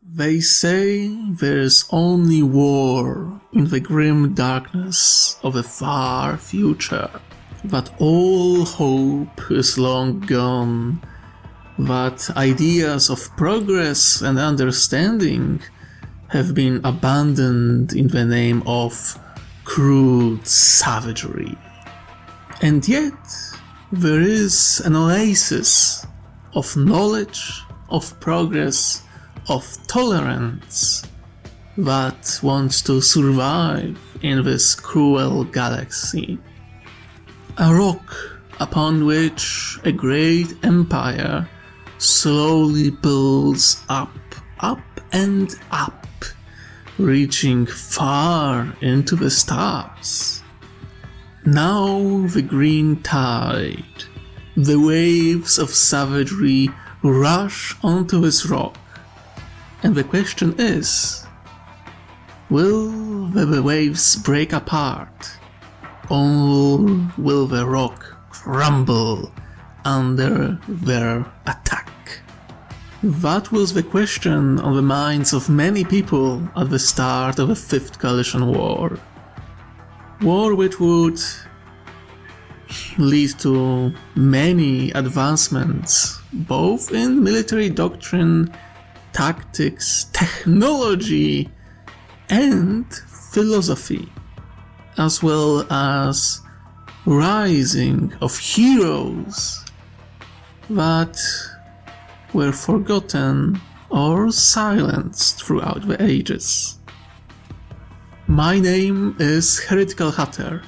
They say there's only war in the grim darkness of a far future, that all hope is long gone, that ideas of progress and understanding have been abandoned in the name of crude savagery. And yet, there is an oasis of knowledge, of progress, of tolerance that wants to survive in this cruel galaxy. A rock upon which a great empire slowly builds up and up, reaching far into the stars. Now the green tide, the waves of savagery rush onto this rock, and the question is, will the waves break apart, or will the rock crumble under their attack? That was the question on the minds of many people at the start of the Fifth Coalition War. War which would lead to many advancements, both in military doctrine, tactics, technology, and philosophy, as well as rising of heroes that were forgotten or silenced throughout the ages. My name is Heretical Hatter,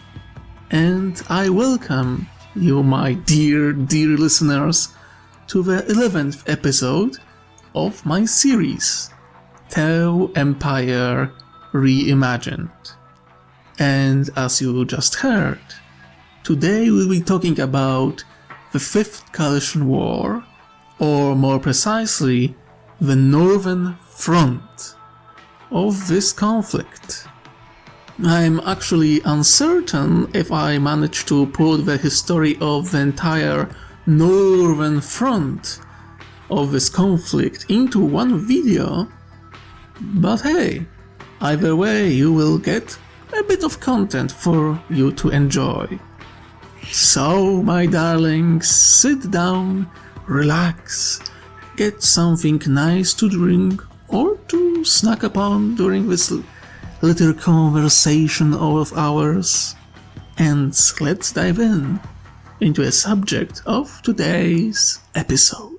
and I welcome you, my dear listeners, to the 11th episode of my series, Tau Empire Reimagined. And as you just heard, today we'll be talking about the Fifth Coalition War, or more precisely, the Northern Front of this conflict. I'm actually uncertain if I managed to put the history of the entire Northern Front of this conflict into one video, but hey, either way you will get a bit of content for you to enjoy. So, my darlings, sit down, relax, get something nice to drink or to snack upon during this little conversation of ours, and let's dive into the subject of today's episode.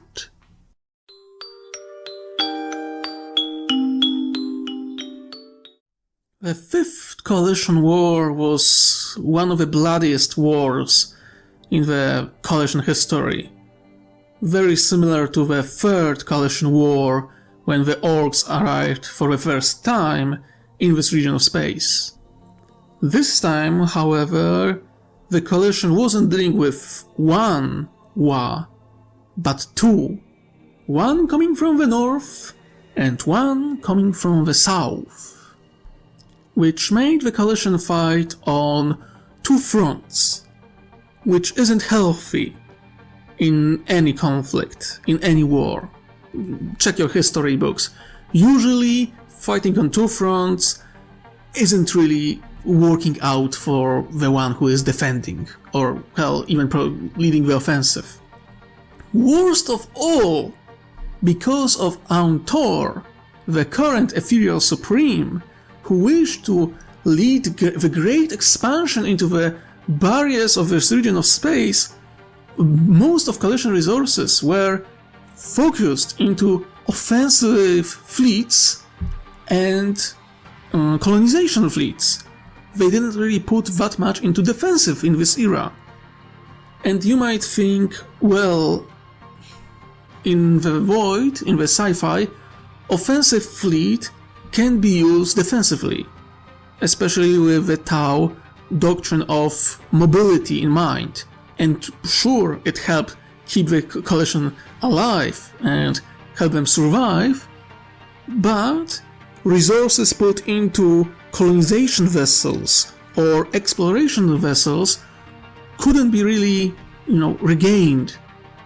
The Fifth Coalition War was one of the bloodiest wars in the Coalition history, very similar to the Third Coalition War when the Orks arrived for the first time in this region of space. This time, however, the Coalition wasn't dealing with one Wa, but two, one coming from the north and one coming from the south, which made the Coalition fight on two fronts, which isn't healthy in any conflict, in any war. Check your history books. Usually, fighting on two fronts isn't really working out for the one who is defending, or, hell, even leading the offensive. Worst of all, because of Auntor, the current Ethereal Supreme, who wished to lead the great expansion into the barriers of this region of space, most of Coalition resources were focused into offensive fleets and colonization fleets. They didn't really put that much into defensive in this era. And you might think, well, in the Void, in the sci-fi, offensive fleet can be used defensively, especially with the Tau doctrine of mobility in mind. And sure, it helped keep the Coalition alive and help them survive, but resources put into colonization vessels or exploration vessels couldn't be really, regained.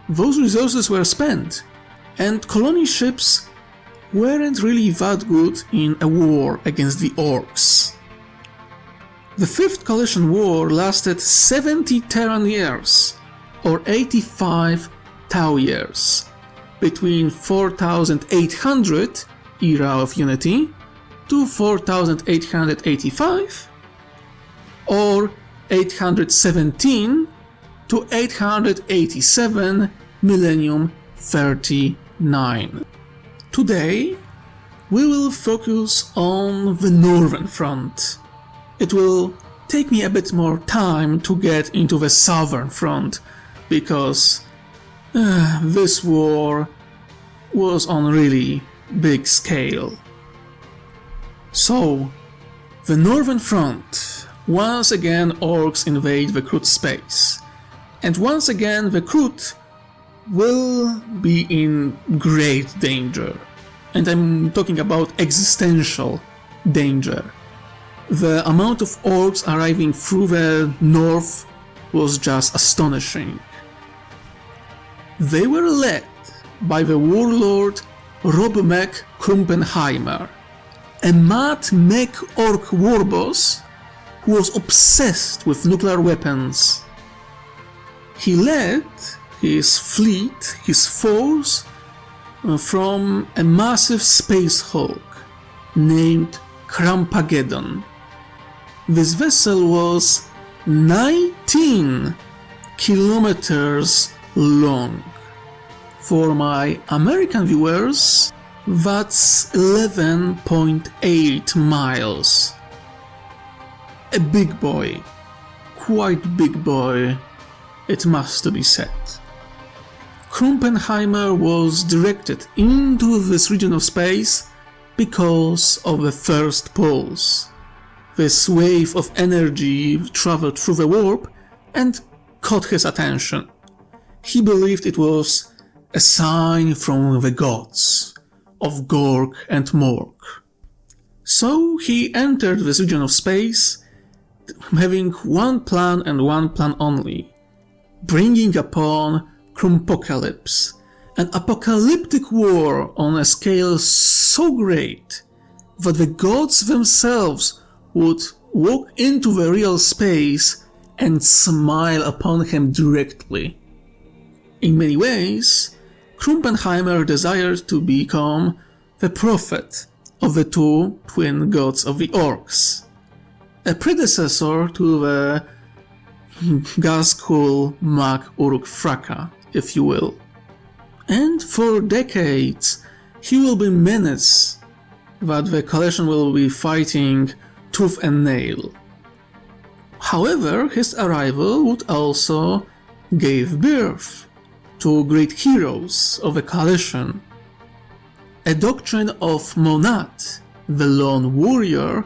Those resources were spent, and colony ships weren't really that good in a war against the Orks. The Fifth Coalition War lasted 70 Terran years, or 85 Tau years, between 4800 Era of Unity to 4885, or 817 to 887 Millennium 39. Today, we will focus on the Northern Front. It will take me a bit more time to get into the Southern Front, because this war was on really big scale. So, the Northern Front. Once again Orks invade the Krut space. And once again the Krut will be in great danger. And I'm talking about existential danger. The amount of Orks arriving through the north was just astonishing. They were led by the warlord Rob-Mek Krumpenheimer, a mad mech orc warboss who was obsessed with nuclear weapons. He led his fleet, his force, from a massive space hulk named Krampageddon. This vessel was 19 kilometers long. For my American viewers, that's 11.8 miles. A big boy, quite big boy, it must be said. Krumpenheimer was directed into this region of space because of the first pulse. This wave of energy traveled through the warp and caught his attention. He believed it was a sign from the gods of Gork and Mork. So he entered this region of space having one plan and one plan only: bringing upon Krumpocalypse, an apocalyptic war on a scale so great that the gods themselves would walk into the real space and smile upon him directly. In many ways, Krumpenheimer desired to become the prophet of the two twin gods of the Orks, a predecessor to the Gazkul Mag Uruk Fraka, if you will. And for decades he will be menace that the coalition will be fighting tooth and nail. However, his arrival would also give birth to great heroes of the coalition. A doctrine of Monad, the lone warrior,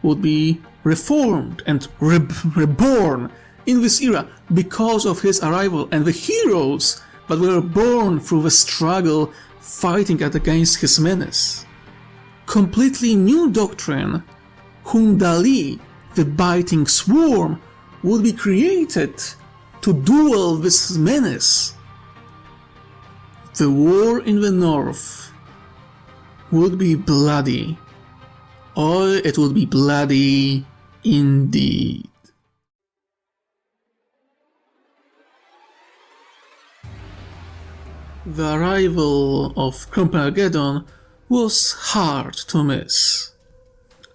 would be reformed and reborn in this era because of his arrival, and the heroes that were born through the struggle fighting against his menace. Completely new doctrine, Hundali, the biting swarm, would be created to duel this menace. The war in the north would be bloody. Oh, it would be bloody indeed. The arrival of Krumpenheimer was hard to miss.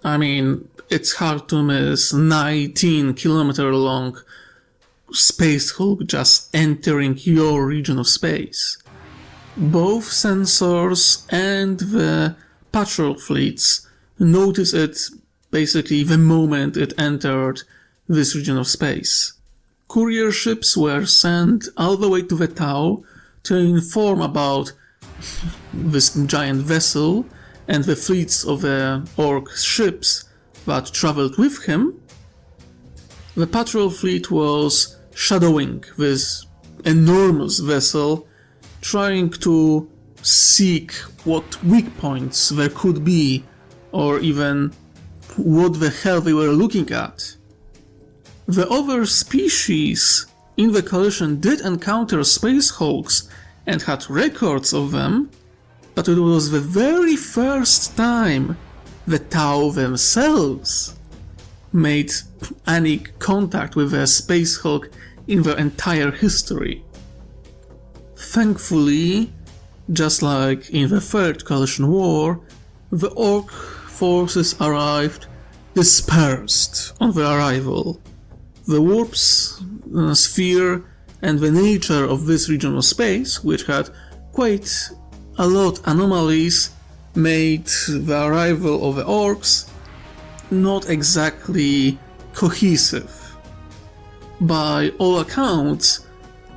I mean, it's hard to miss 19-kilometer long space hulk just entering your region of space. Both sensors and the patrol fleets noticed it basically the moment it entered this region of space. Courier ships were sent all the way to the Tau to inform about this giant vessel and the fleets of the Orc ships that traveled with him. The patrol fleet was shadowing this enormous vessel, trying to seek what weak points there could be, or even what the hell they were looking at. The other species in the coalition did encounter space hulks and had records of them, but it was the very first time the Tau themselves made any contact with a Space Hulk in their entire history. Thankfully, just like in the Third Coalition War, the Ork forces arrived dispersed on their arrival. The warp sphere and the nature of this region of space, which had quite a lot anomalies, made the arrival of the Orks not exactly cohesive. By all accounts,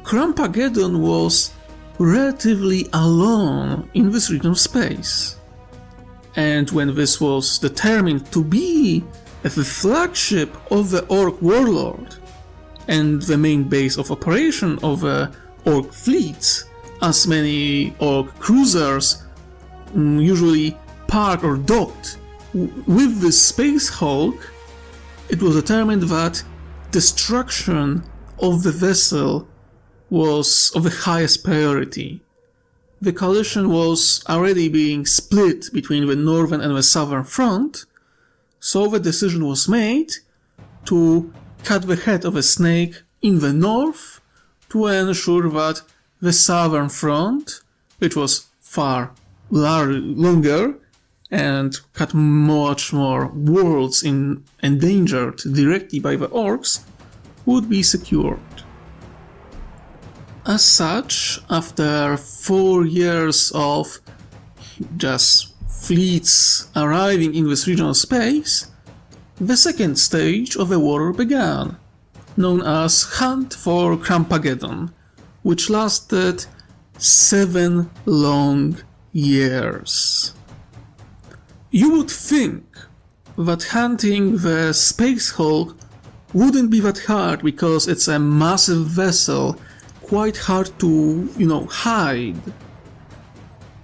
Recapturing was relatively alone in this region of space. And when this was determined to be the flagship of the Ork warlord and the main base of operation of the Ork fleets, as many Ork cruisers usually parked or docked with the Space Hulk, it was determined that destruction of the vessel was of the highest priority. The coalition was already being split between the northern and the southern front, so the decision was made to cut the head of a snake in the north to ensure that the southern front, which was far longer and had much more worlds endangered directly by the Orks, would be secured. As such, after 4 years of just fleets arriving in this region of space, the second stage of the war began, known as Hunt for Recapturing, which lasted 7 long years. You would think that hunting the Space Hulk wouldn't be that hard because it's a massive vessel, quite hard to, hide.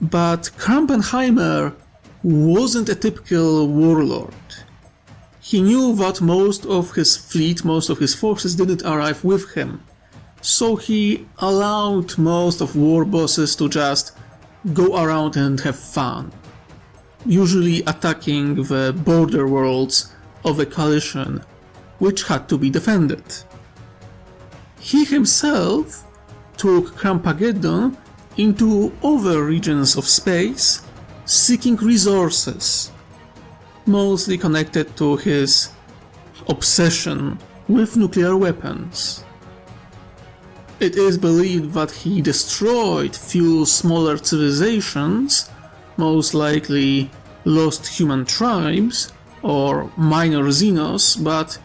But Kenimer wasn't a typical warlord. He knew that most of his fleet, most of his forces didn't arrive with him, so he allowed most of war bosses to just go around and have fun, usually attacking the border worlds of the coalition, which had to be defended. He himself took Recapturing into other regions of space, seeking resources, mostly connected to his obsession with nuclear weapons. It is believed that he destroyed few smaller civilizations, most likely lost human tribes or minor Xenos, but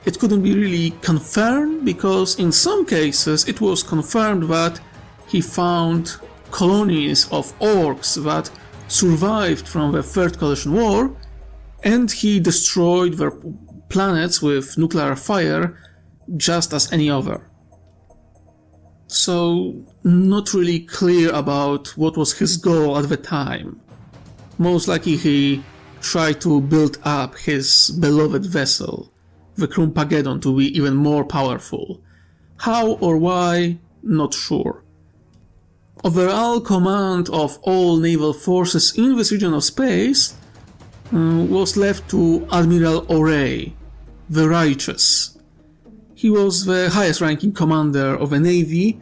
it couldn't be really confirmed because in some cases it was confirmed that he found colonies of Orks that survived from the Third Coalition War, and he destroyed their planets with nuclear fire just as any other. So, not really clear about what was his goal at the time. Most likely he tried to build up his beloved vessel, the Recapturing, to be even more powerful. How or why, not sure. Overall command of all naval forces in this region of space was left to Admiral O'Ray, the Righteous. He was the highest ranking commander of the Navy,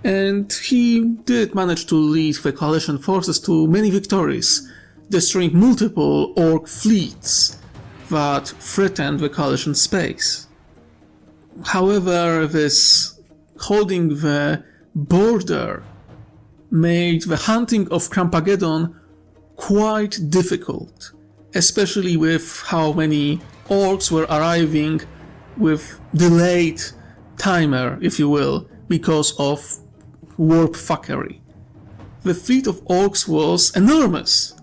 and he did manage to lead the coalition forces to many victories, destroying multiple Ork fleets that threatened the coalition space. However, this holding the border made the hunting of Recapturing quite difficult, especially with how many Orks were arriving with delayed timer, if you will, because of warp fuckery. The fleet of Orks was enormous,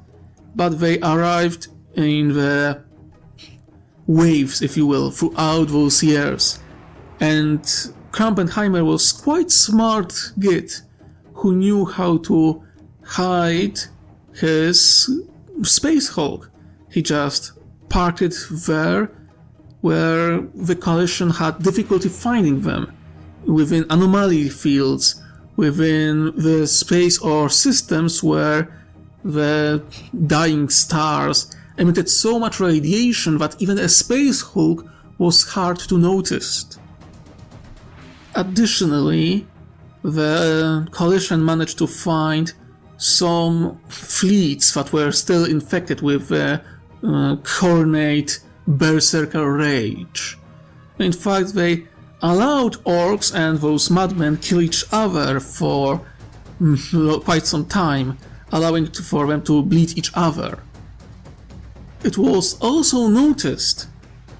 but they arrived in the waves, if you will, throughout those years, and Kenimer was quite smart git who knew how to hide his Space Hulk. He just parked it there where the coalition had difficulty finding them, within anomaly fields, within the space or systems where the dying stars emitted so much radiation that even a space hulk was hard to notice. Additionally, the coalition managed to find some fleets that were still infected with the coronate berserker rage. In fact, they allowed orcs and those madmen kill each other for quite some time, allowing for them to bleed each other. It was also noticed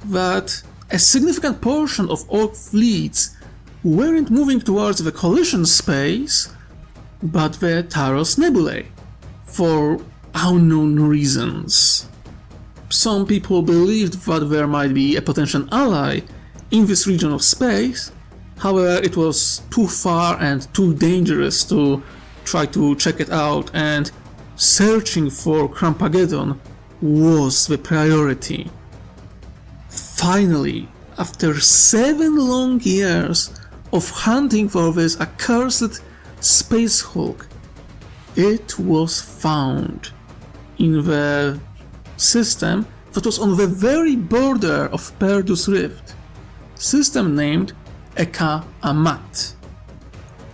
that a significant portion of orc fleets weren't moving towards the collision space, but the Taros Nebulae, for unknown reasons. Some people believed that there might be a potential ally in this region of space, however it was too far and too dangerous to try to check it out, and searching for Krampageddon was the priority. Finally, after 7 long years of hunting for this accursed space hulk, it was found in the system that was on the very border of Perdus Rift, system named Ea Amat,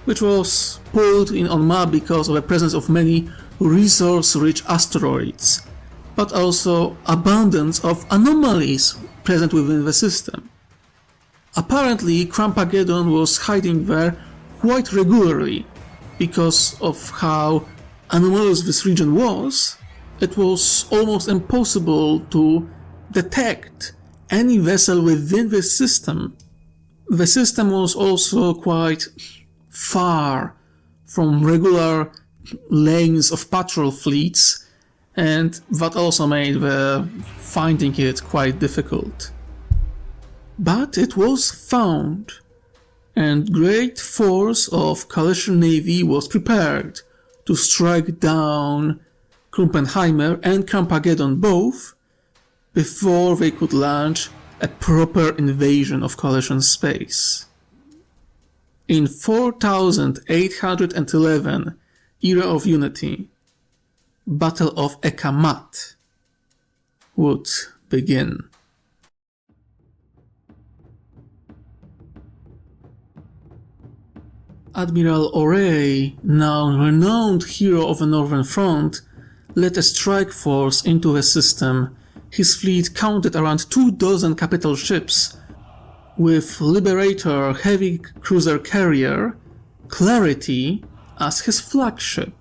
which was pulled in on map because of the presence of many resource-rich asteroids, but also abundance of anomalies present within the system. Apparently, Krampageddon was hiding there quite regularly. Because of how anomalous this region was, it was almost impossible to detect any vessel within the system. The system was also quite far from regular lanes of patrol fleets, and that also made the finding it quite difficult. But it was found, and great force of coalition navy was prepared to strike down Krumpenheimer and Krampageddon both before they could launch a proper invasion of coalition space. In 4811 Era of Unity, Battle of Ea Amat would begin. Admiral O'Reilly, now renowned hero of the Northern Front, led a strike force into the system. His fleet counted around 24 capital ships, with Liberator heavy cruiser carrier Clarity as his flagship.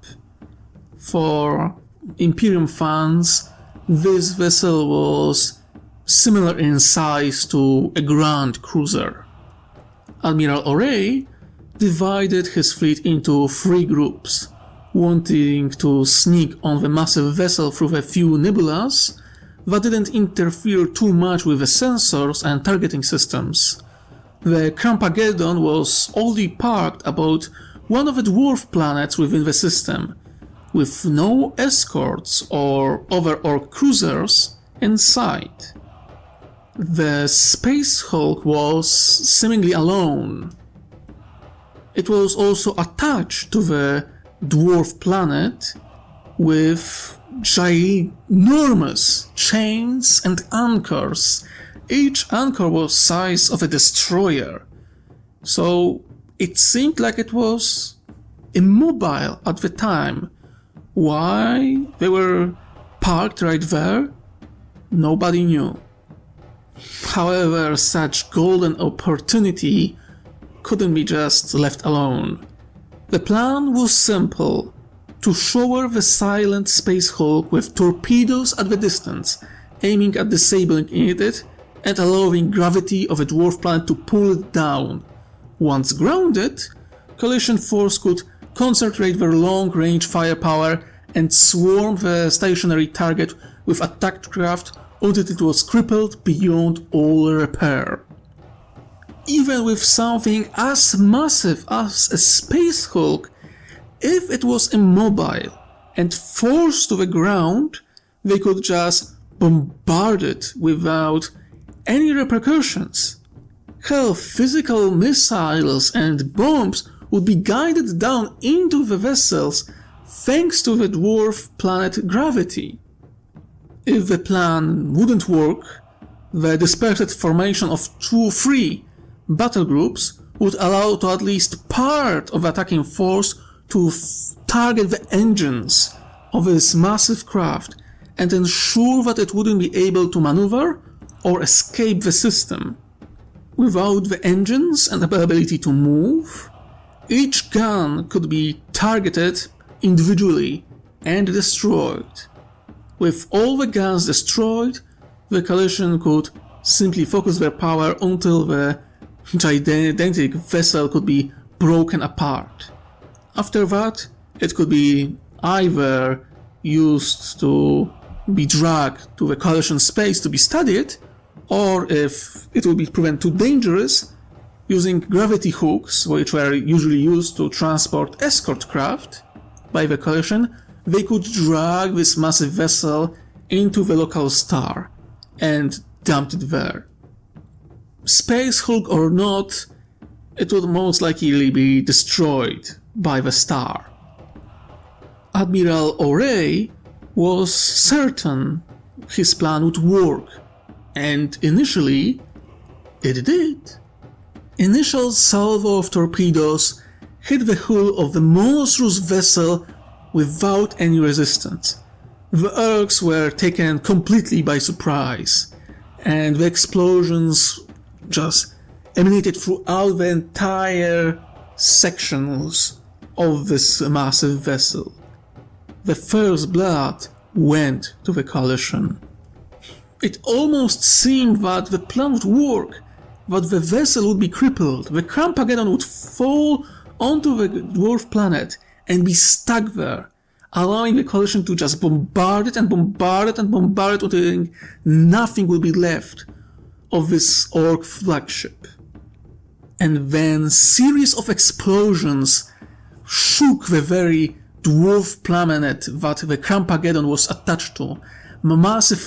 For Imperium fans, this vessel was similar in size to a Grand Cruiser. Admiral O'Reilly divided his fleet into 3 groups, wanting to sneak on the massive vessel through a few nebulas that didn't interfere too much with the sensors and targeting systems. The Krampageddon was already parked about one of the dwarf planets within the system, with no escorts or other orc cruisers in sight. The Space Hulk was seemingly alone. It was also attached to the dwarf planet with ginormous chains and anchors. Each anchor was the size of a destroyer, so it seemed like it was immobile at the time. Why they were parked right there, nobody knew. However, such golden opportunity couldn't be just left alone. The plan was simple: to shower the silent Space Hulk with torpedoes at the distance, aiming at disabling it and allowing gravity of a dwarf planet to pull it down. Once grounded, Coalition Force could concentrate their long-range firepower and swarm the stationary target with attack craft until it was crippled beyond all repair. Even with something as massive as a Space Hulk, if it was immobile and forced to the ground, they could just bombard it without any repercussions. Hell, physical missiles and bombs would be guided down into the vessels thanks to the dwarf planet gravity. If the plan wouldn't work, the dispersed formation of 2-3 battle groups would allow to at least part of the attacking force to target the engines of this massive craft and ensure that it wouldn't be able to maneuver or escape the system. Without the engines and the ability to move, each gun could be targeted individually and destroyed. With all the guns destroyed, the coalition could simply focus their power until the gigantic vessel could be broken apart. After that, it could be either used to be dragged to the coalition space to be studied, or if it would be proven too dangerous, using gravity hooks, which were usually used to transport escort craft by the coalition, they could drag this massive vessel into the local star and dump it there. Space Hulk or not, it would most likely be destroyed by the star. Admiral O'Reilly was certain his plan would work, and initially, it did. Initial salvo of torpedoes hit the hull of the monstrous vessel without any resistance. The Orks were taken completely by surprise, and the explosions just emanated throughout the entire sections of this massive vessel. The first blood went to the coalition. It almost seemed that the plan would work, that the vessel would be crippled, the Recapturing would fall onto the dwarf planet and be stuck there, allowing the coalition to just bombard it and bombard it and bombard it until nothing will be left of this Ork flagship. And then a series of explosions shook the very dwarf planet that the Recapturing was attached to. Massive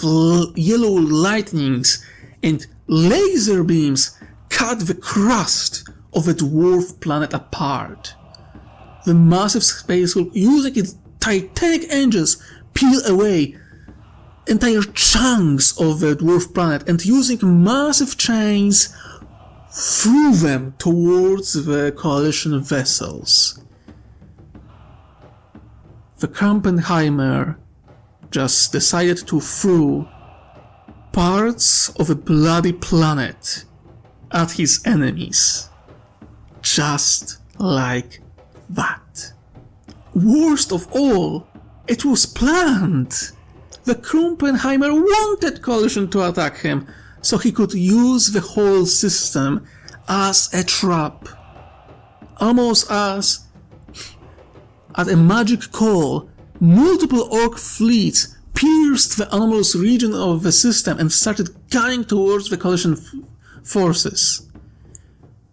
yellow lightnings and laser beams cut the crust of the dwarf planet apart. The massive space hulk, using its titanic engines, peel away entire chunks of the dwarf planet and using massive chains threw them towards the coalition vessels. The Kenimer just decided to throw parts of a bloody planet at his enemies. Just like that. Worst of all, it was planned. The Kenimer wanted coalition to attack him, so he could use the whole system as a trap. Almost as, at a magic call, multiple Ork fleets pierced the anomalous region of the system and started gunning towards the coalition forces.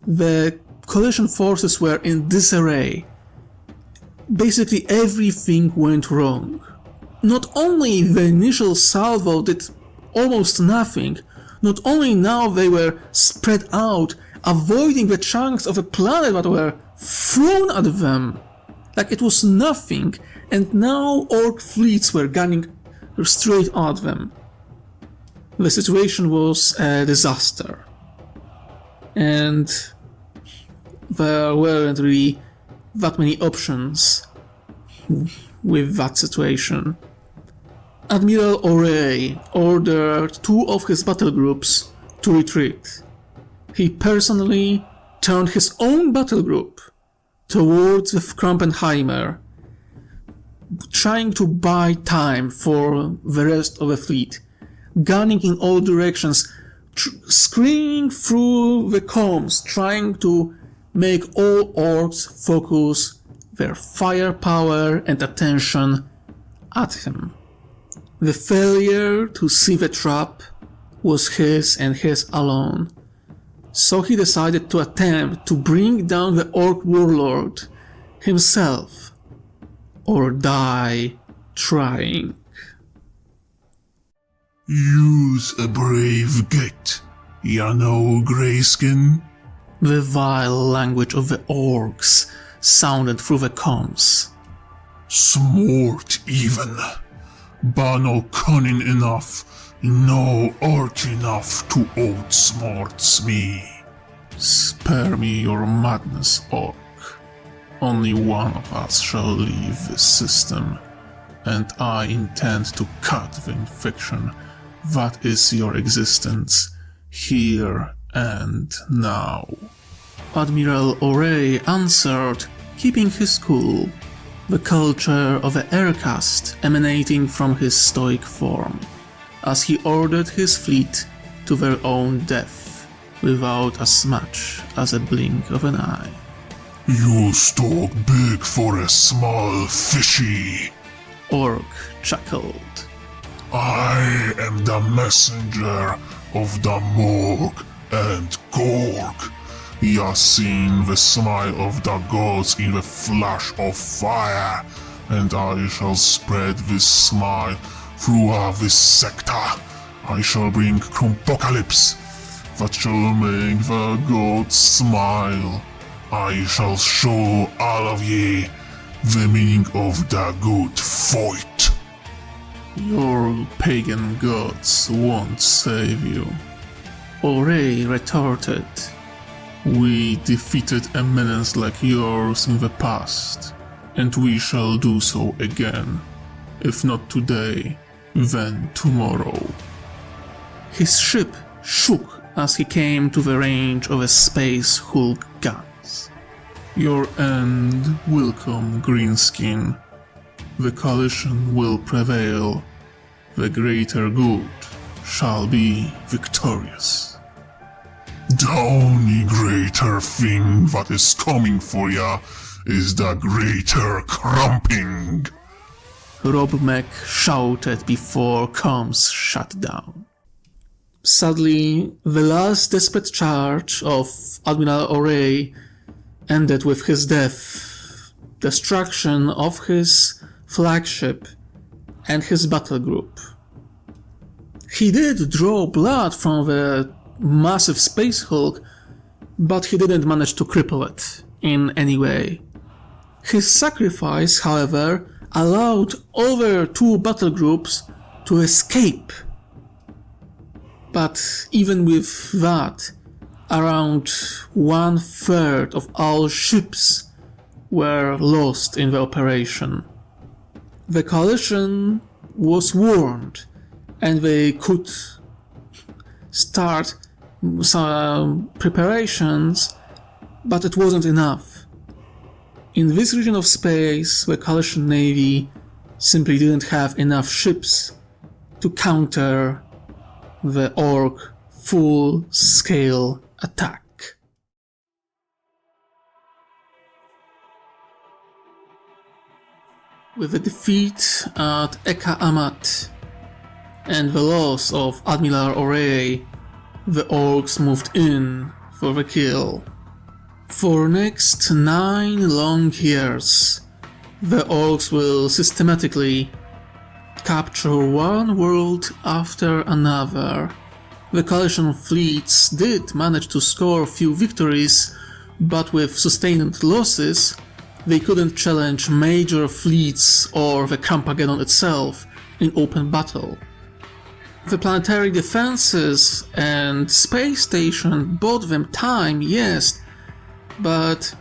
The coalition forces were in disarray. Basically everything went wrong. Not only the initial salvo did almost nothing, not only now they were spread out, avoiding the chunks of a planet that were thrown at them, like it was nothing, and now Ork fleets were gunning straight at them. The situation was a disaster. And there weren't really that many options with that situation. Admiral O'Reilly ordered 2 of his battle groups to retreat. He personally turned his own battle group towards the Kenimer, trying to buy time for the rest of the fleet, gunning in all directions, screaming through the comms, trying to make all Orks focus their firepower and attention at him. The failure to see the trap was his and his alone, so he decided to attempt to bring down the Ork warlord himself, or die trying. Use a brave git, ya know, Greyskin. The vile language of the Orks sounded through the comms. Smart even. But no cunning enough, no orc enough to outsmart me. Spare me your madness, Orc. Only one of us shall leave this system, and I intend to cut the infection that is your existence, here and now. Admiral O'Ray answered, keeping his cool, the culture of the air caste emanating from his stoic form, as he ordered his fleet to their own death, without as much as a blink of an eye. You talk big for a small fishy. Orc chuckled. I am the messenger of the Morg and Gorg. Ya seen the smile of the gods in the flash of fire, and I shall spread this smile throughout this sector. I shall bring Crumpocalypse, that shall make the gods smile. I shall show all of ye the meaning of the good fight. Your pagan gods won't save you, O'Ray retorted. We defeated a menace like yours in the past, and we shall do so again. If not today, then tomorrow. His ship shook as he came to the range of a space hulk guns. Your end will come, Greenskin. The coalition will prevail. The greater good shall be victorious. The only greater thing that is coming for ya is the greater crumping. Rob Mac shouted before comms shut down. Sadly, the last desperate charge of Admiral O'Ray ended with his death, destruction of his flagship and his battle group. He did draw blood from the massive space hulk, but he didn't manage to cripple it in any way. His sacrifice, however, allowed other two battle groups to escape. But even with that, around 1/3 of all ships were lost in the operation. The coalition was warned, and they could start some preparations, but it wasn't enough. In this region of space, the coalition navy simply didn't have enough ships to counter the Orc full-scale attack. With the defeat at Ea Amat and the loss of Admiral O'Ray, the Orks moved in for the kill. For next 9 long years, the Orks will systematically capture one world after another. The coalition fleets did manage to score a few victories, but with sustained losses, they couldn't challenge major fleets or the Carmageddon itself in open battle. The planetary defenses and space station bought them time, yes, but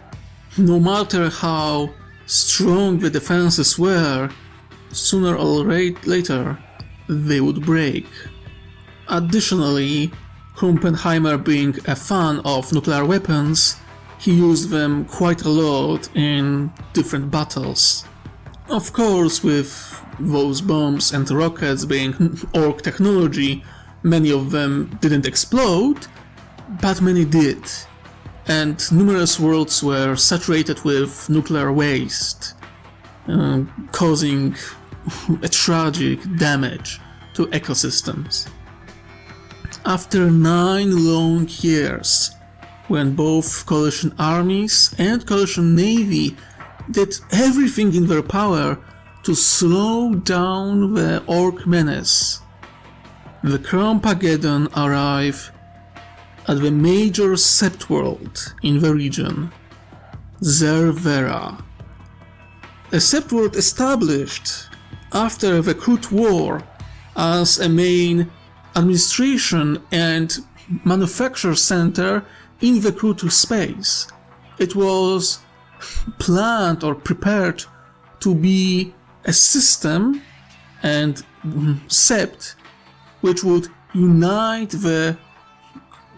no matter how strong the defenses were, sooner or later they would break. Additionally, Kenimer being a fan of nuclear weapons, he used them quite a lot in different battles. Of course, with those bombs and rockets being Orc technology, many of them didn't explode, but many did, and numerous worlds were saturated with nuclear waste, causing a tragic damage to ecosystems. After 9 long years, when both coalition armies and coalition navy did everything in their power to slow down the Orc menace, the Carmageddon arrived at the major sept world in the region, Zer Vera. a Sept world established after the Krut War as a main administration and manufacture center in the Krut space. It was planned or prepared to be a system and Sept which would unite the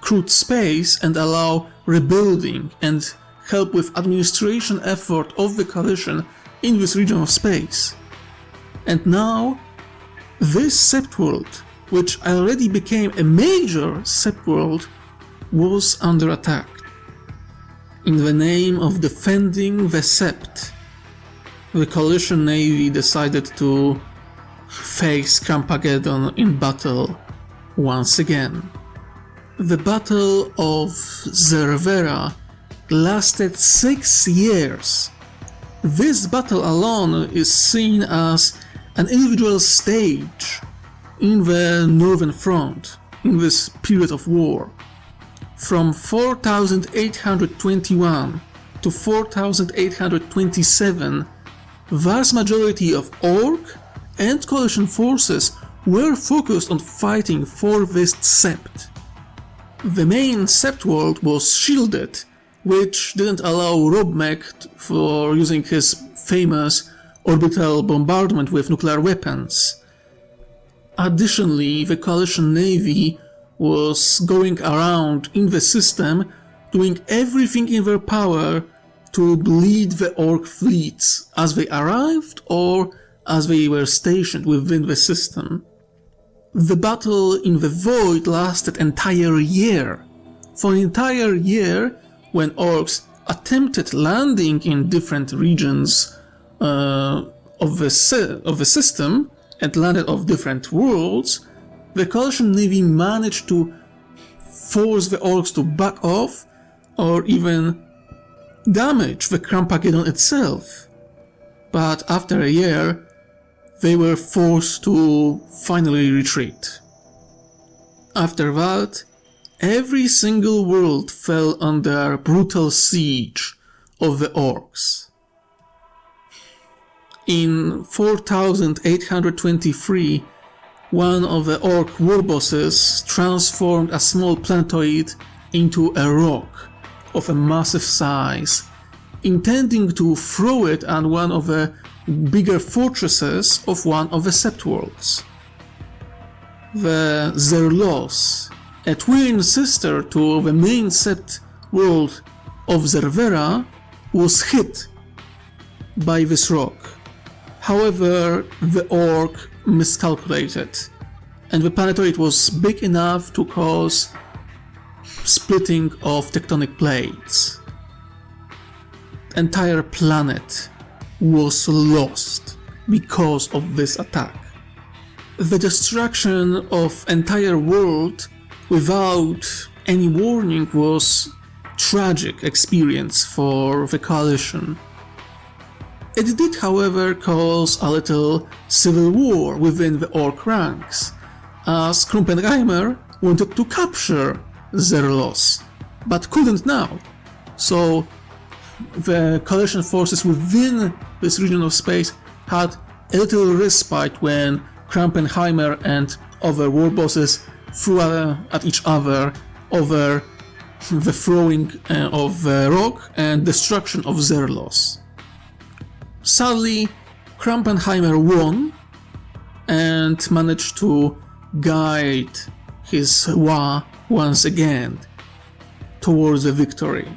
Krut space and allow rebuilding and help with administration effort of the coalition in this region of space. And now, this Sept world, which already became a major Sept world, was under attack. In the name of defending the Sept, the coalition navy decided to face Carmageddon in battle once again. The Battle of Zer Vera lasted 6 years. This battle alone is seen as an individual stage in the Northern Front in this period of war. From 4821 to 4827, vast majority of Ork and coalition forces were focused on fighting for this Sept. The main Sept world was shielded, which didn't allow Robmech for using his famous orbital bombardment with nuclear weapons. Additionally, the coalition navy was going around in the system doing everything in their power to lead the Ork fleets as they arrived or as they were stationed within the system. The battle in the Void lasted an entire year. For an entire year, when Orks attempted landing in different regions of the system and landed off different worlds, the coalition navy managed to force the Orks to back off or even damage the Carmageddon itself. But after a year, they were forced to finally retreat. After that, every single world fell under brutal siege of the Orks. In 4823, one of the Ork war bosses transformed a small planetoid into a rock of a massive size, intending to throw it at one of the bigger fortresses of one of the Sept worlds. The Zerlos, a twin sister to the main Sept world of Zer Vera, was hit by this rock. However, the Ork miscalculated, and the planetoid was big enough to cause splitting of tectonic plates. The entire planet was lost because of this attack. The destruction of entire world without any warning was tragic experience for the coalition. It did, however, cause a little civil war within the Ork ranks, as Reimagined wanted to capture Zerlos, but couldn't now. So the coalition forces within this region of space had a little respite when Reimagined and other war bosses threw at each other over the throwing of the rock and destruction of Zerlos. Sadly, Reimagined won and managed to guide his Wa once again towards the victory.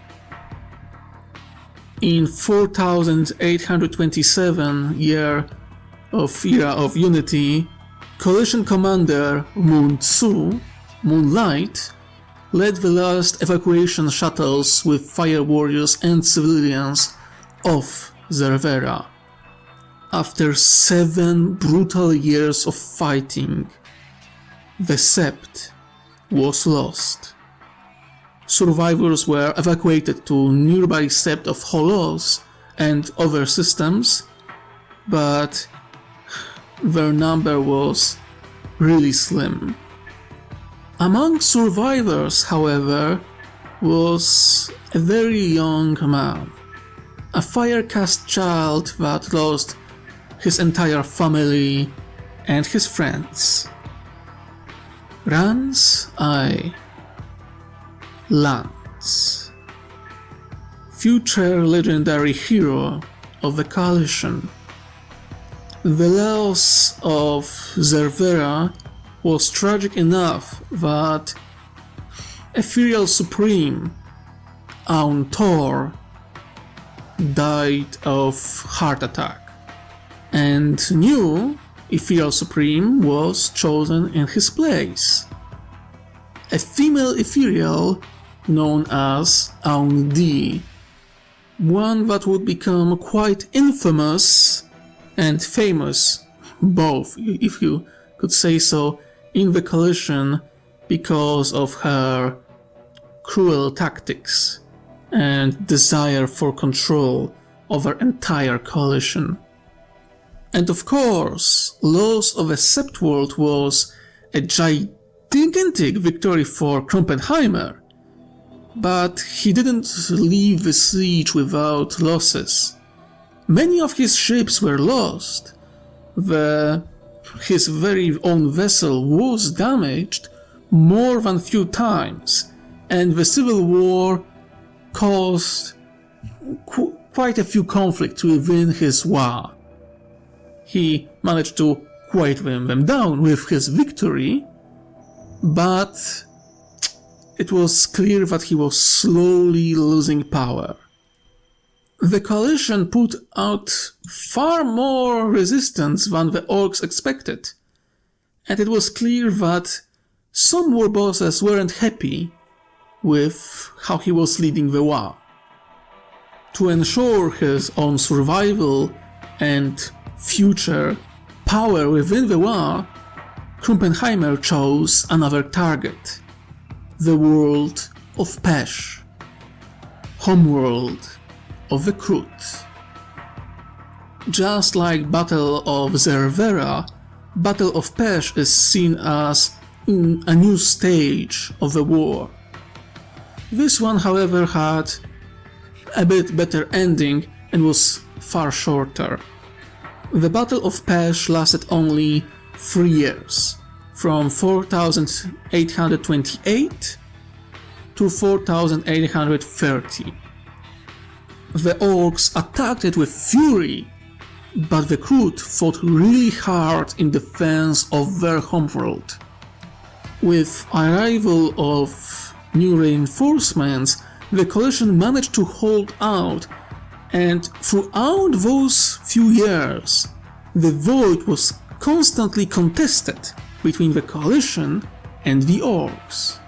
In 4827 year of Era of Unity, Coalition Commander Moonlight, led the last evacuation shuttles with fire warriors and civilians off Zer Vera. After 7 brutal years of fighting, the Sept was lost. Survivors were evacuated to nearby Sept of Holos and other systems, but their number was really slim. Among survivors, however, was a very young man. a fire-cast child that lost his entire family and his friends. Rans I. Lance, future legendary hero of the Coalition. The loss of Zer Vera was tragic enough that Ethereal Supreme Aun Tor died of heart attack, and new Ethereal Supreme was chosen in his place. A female Ethereal known as Aun D, one that would become quite infamous and famous, both, if you could say so, in the Coalition because of her cruel tactics and desire for control over entire Coalition. And of course, loss of a Sept World was a gigantic victory for Krumpenheimer, but he didn't leave the siege without losses. Many of his ships were lost, his very own vessel was damaged more than few times, and the civil war caused quite a few conflicts within his Wa. He managed to quiet them down with his victory, but it was clear that he was slowly losing power. The Coalition put out far more resistance than the Orks expected, and it was clear that some war bosses weren't happy with how he was leading the war. To ensure his own survival and future power within the war, Krumpenheimer chose another target, the world of Pesh, homeworld of the Krut. Just like Battle of Zer Vera, Battle of Pesh is seen as a new stage of the war. This one, however, had a bit better ending and was far shorter. The Battle of Pesh lasted only 3 years, from 4828 to 4830. The Orks attacked it with fury, but the Krut fought really hard in defense of their homeworld. With arrival of new reinforcements, the Coalition managed to hold out, and throughout those few years, the Void was constantly contested between the Coalition and the Orks.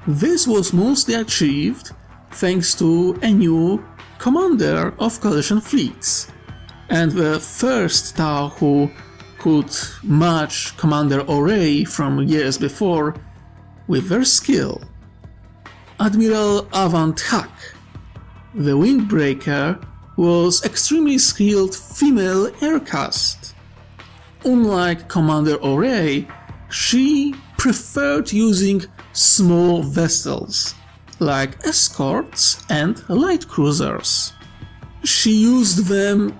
This was mostly achieved thanks to a new commander of Coalition fleets, and the first Tau who could match Commander Oray from years before with their skill. Admiral Avant Hak, the Windbreaker, was extremely skilled female aircast. Unlike Commander Oray, she preferred using small vessels, like escorts and light cruisers. She used them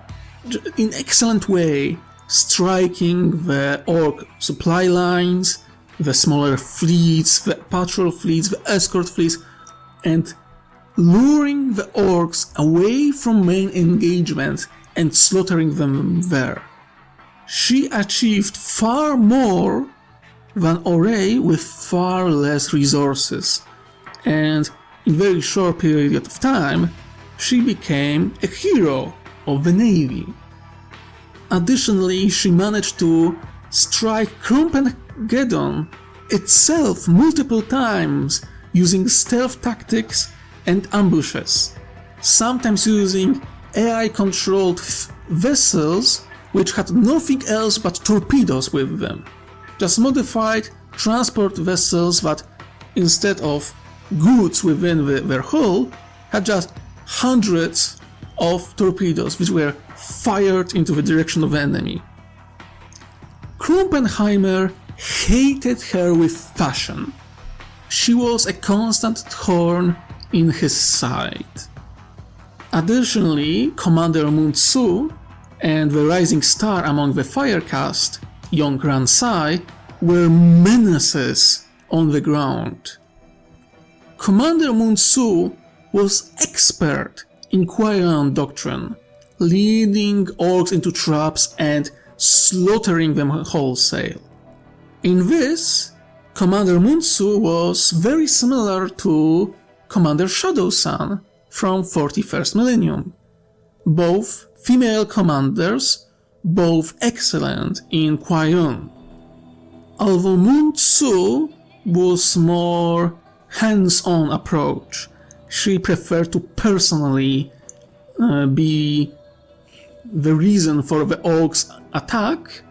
in excellent way, striking the Ork supply lines, the smaller fleets, the patrol fleets, the escort fleets, and luring the Orks away from main engagement and slaughtering them there. She achieved far more than Oray with far less resources, and in a very short period of time, she became a hero of the Navy. Additionally, she managed to strike Kedon itself multiple times using stealth tactics and ambushes, sometimes using AI-controlled vessels which had nothing else but torpedoes with them. Just modified transport vessels that, instead of goods within their hull, had just hundreds of torpedoes which were fired into the direction of the enemy. Krumpenheimer hated her with passion. She was a constant thorn in his side. Additionally, Commander Mun-Tsu and the rising star among the Firecast, Young Ran-Sai, were menaces on the ground. Commander Mun-Tsu was expert in Qui-Gon doctrine, leading orcs into traps and slaughtering them wholesale. In this, Commander Mun-Tsu was very similar to Commander Shadow-san from 41st Millennium. Both female commanders, both excellent in Qui-Gon. Although Mun-Tsu was more hands-on approach, she preferred to personally be the reason for the orcs' attack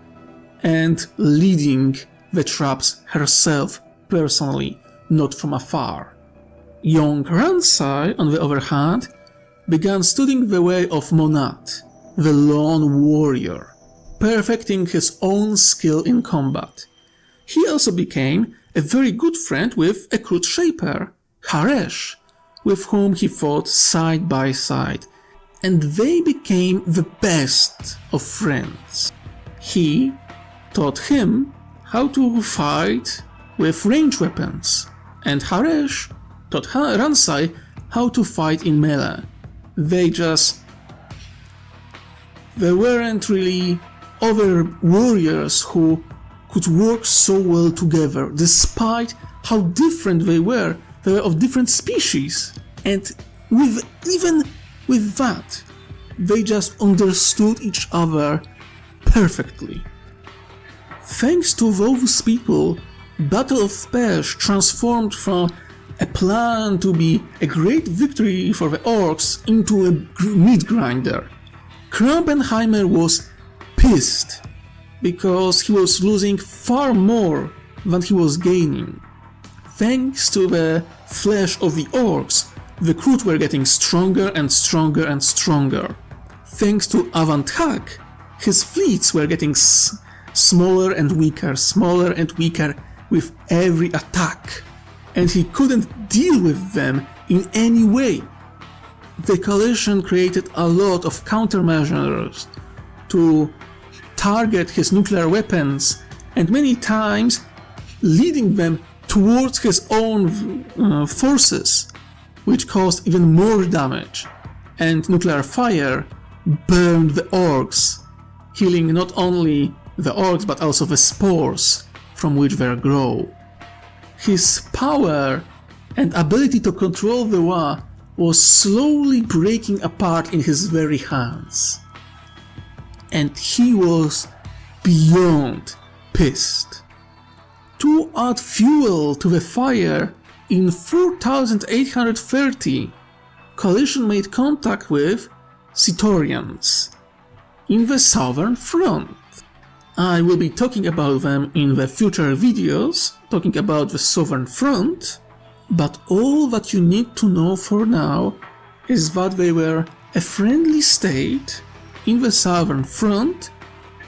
and leading the traps herself personally, not from afar. Young Ran-Sai, on the other hand, began studying the way of Monat, the lone warrior, perfecting his own skill in combat. He also became a very good friend with a crude shaper, Haresh, with whom he fought side by side, and they became the best of friends. He taught him how to fight with ranged weapons, and Haresh taught Ran-Sai how to fight in melee. There weren't really other warriors who could work so well together, despite how different they were of different species. And even with that, they just understood each other perfectly. Thanks to those people, Battle of Pesh transformed from a plan to be a great victory for the Orks into a meat grinder. Krampenheimer was pissed because he was losing far more than he was gaining. Thanks to the flesh of the Orks, the crew were getting stronger and stronger and stronger. Thanks to Avanthak, his fleets were getting smaller and weaker with every attack, and he couldn't deal with them in any way. The coalition created a lot of countermeasures to target his nuclear weapons, and many times leading them towards his own forces, which caused even more damage, and nuclear fire burned the orcs, killing not only the orcs but also the spores from which they grow. His power and ability to control the Wa was slowly breaking apart in his very hands. And he was beyond pissed. To add fuel to the fire, in 4830, Coalition made contact with Sitorians in the Southern Front. I will be talking about them in the future videos, talking about the Southern Front, but all that you need to know for now is that they were a friendly state in the Southern Front,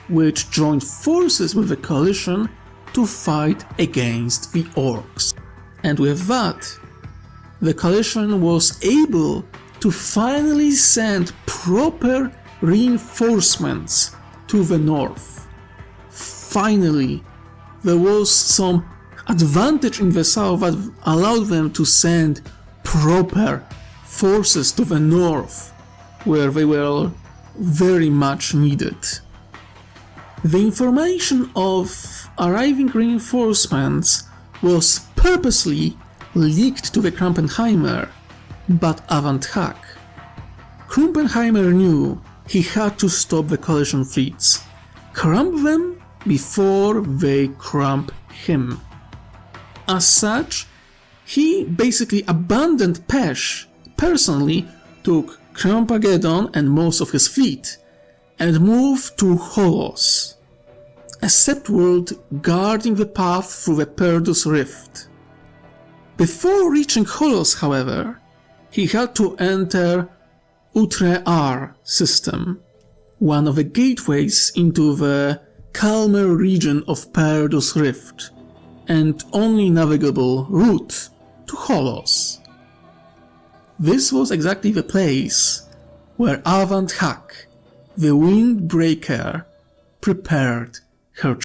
which joined forces with the Coalition to fight against the Orks. And with that, the Coalition was able to finally send proper reinforcements to the north. Finally, there was some advantage in the south that allowed them to send proper forces to the north, where they were very much needed. The information of arriving reinforcements was purposely leaked to the Krampenheimer, but Avanthak. Krampenheimer knew he had to stop the Coalition fleets, cramp them before they cramp him. As such, he basically abandoned Pesh, personally took Krampa-Gedon and most of his fleet, and moved to Holos, a sept world guarding the path through the Perdus Rift. Before reaching Holos, however, he had to enter Utra R system, one of the gateways into the calmer region of Perdus Rift, and only navigable route to Holos. This was exactly the place where Avant-Hak, the Windbreaker, prepared her.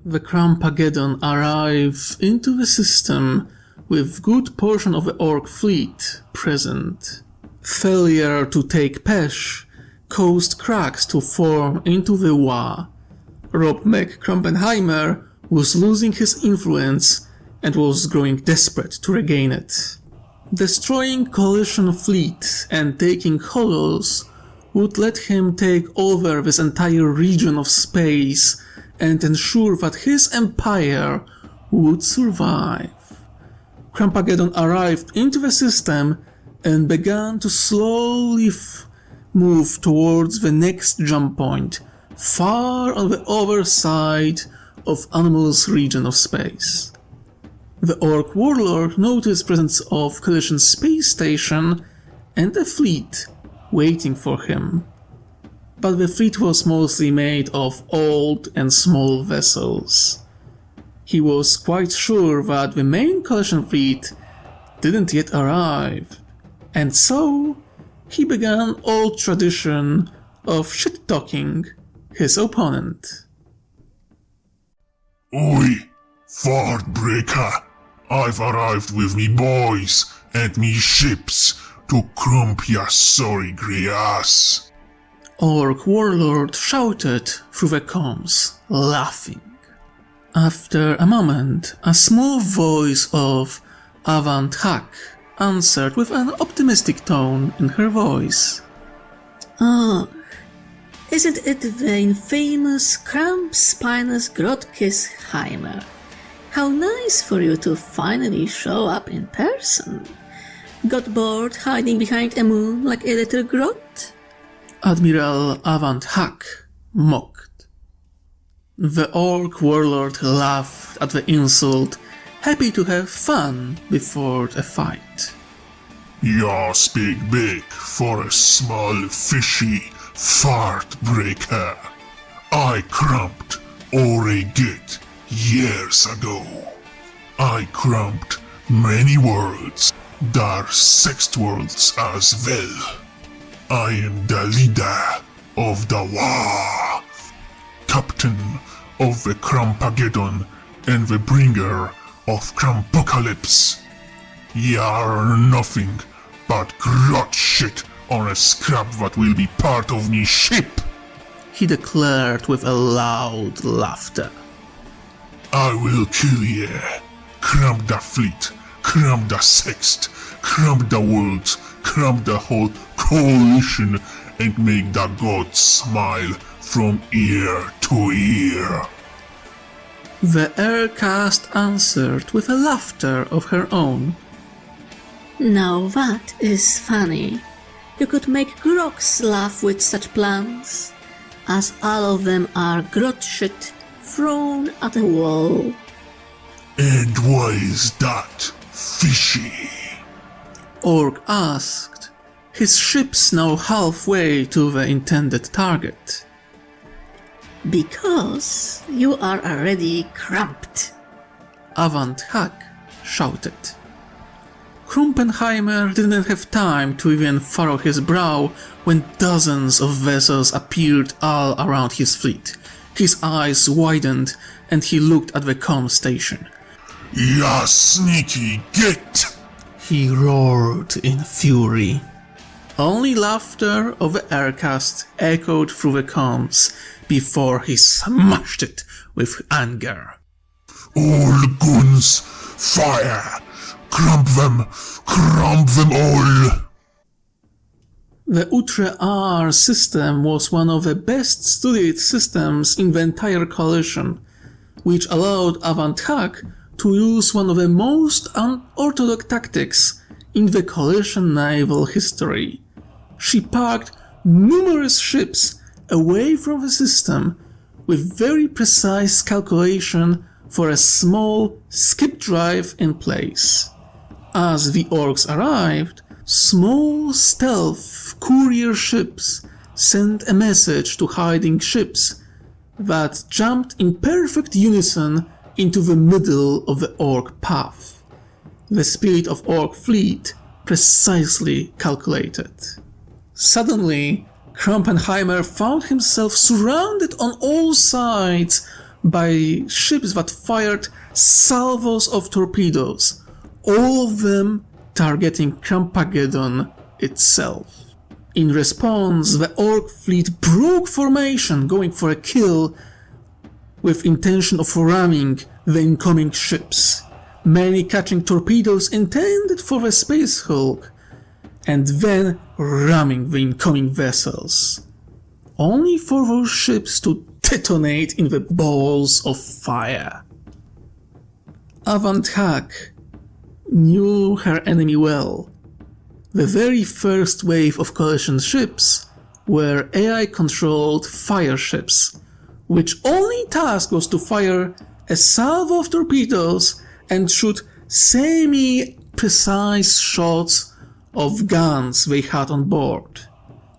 The Crampageddon arrive into the system with good portion of the Ork fleet present. Failure to take Pesh caused cracks to form into the Wa. Rob McCrampenheimer was losing his influence and was growing desperate to regain it. Destroying Coalition fleet and taking Hollows would let him take over this entire region of space and ensure that his empire would survive. Crampageddon arrived into the system and began to slowly move towards the next jump point, far on the other side of anomalous region of space. The Ork warlord noticed presence of Coalition space station and a fleet waiting for him. But the fleet was mostly made of old and small vessels. He was quite sure that the main Coalition fleet didn't yet arrive, and so he began old tradition of shit-talking his opponent. Oi, Fardbreaker, I've arrived with me boys and me ships to crump ya sorry grey ass. Ork warlord shouted through the comms, laughing. After a moment, a small voice of Avant-Hak answered with an optimistic tone in her voice. Oh, isn't it the infamous Cramp-Spinous Grotkisheimer? How nice for you to finally show up in person. Got bored hiding behind a moon like a little grot? Admiral Avant-Hak mocked. The Ork warlord laughed at the insult, happy to have fun before a fight. Ya speak big for a small fishy Fardbreaker. I crumped Oregit years ago. I crumped many worlds, dar 6 worlds as well. I am the leader of the Wa, captain of the Crampageddon and the bringer of Crampocalypse. Ye are nothing but grot shit on a scrap that will be part of me ship, he declared with a loud laughter. I will kill ye, crump the fleet, crump the sext, crump the worlds, crump the whole coalition, and make the gods smile from ear to ear. The aircast answered with a laughter of her own. Now that is funny. You could make Groks laugh with such plans, as all of them are grot shit thrown at a wall. And why is that, fishy? Ork asked, his ships now halfway to the intended target. Because you are already cramped. Avant-Hak shouted. Krumpenheimer didn't have time to even furrow his brow when dozens of vessels appeared all around his fleet. His eyes widened and he looked at the comm station. Ya sneaky git! He roared in fury. Only laughter of the aircast echoed through the comms before he smashed it with anger. All guns, fire! Crump them all! The Utra R system was one of the best studied systems in the entire coalition, which allowed Avant-Hak to use one of the most unorthodox tactics in the coalition naval history. She parked numerous ships away from the system with very precise calculation for a small skip drive in place. As the Orks arrived, small stealth courier ships sent a message to hiding ships that jumped in perfect unison into the middle of the Ork path. the spirit of Orc fleet precisely calculated. Suddenly, Krampenheimer found himself surrounded on all sides by ships that fired salvos of torpedoes, all of them targeting Krampageddon itself. In response, the Orc fleet broke formation, going for a kill with intention of ramming the incoming ships, many catching torpedoes intended for the Space Hulk, and then ramming the incoming vessels, only for those ships to detonate in the balls of fire. Avant-Hak knew her enemy well. The very first wave of coalition ships were AI-controlled fire ships, which only task was to fire a salvo of torpedoes and shoot semi-precise shots of guns they had on board,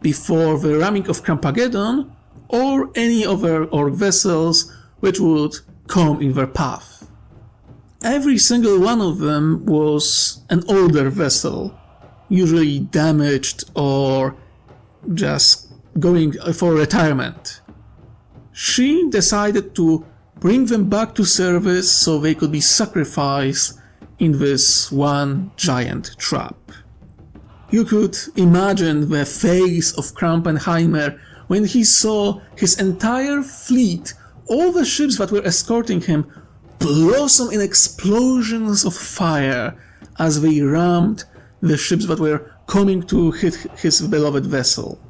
before the ramming of Krampageddon or any other Orc vessels which would come in their path. Every single one of them was an older vessel, usually damaged or just going for retirement. She decided to bring them back to service so they could be sacrificed in this one giant trap. You could imagine the face of Krampenheimer when he saw his entire fleet, all the ships that were escorting him, blossom in explosions of fire as they rammed the ships that were coming to hit his beloved vessel.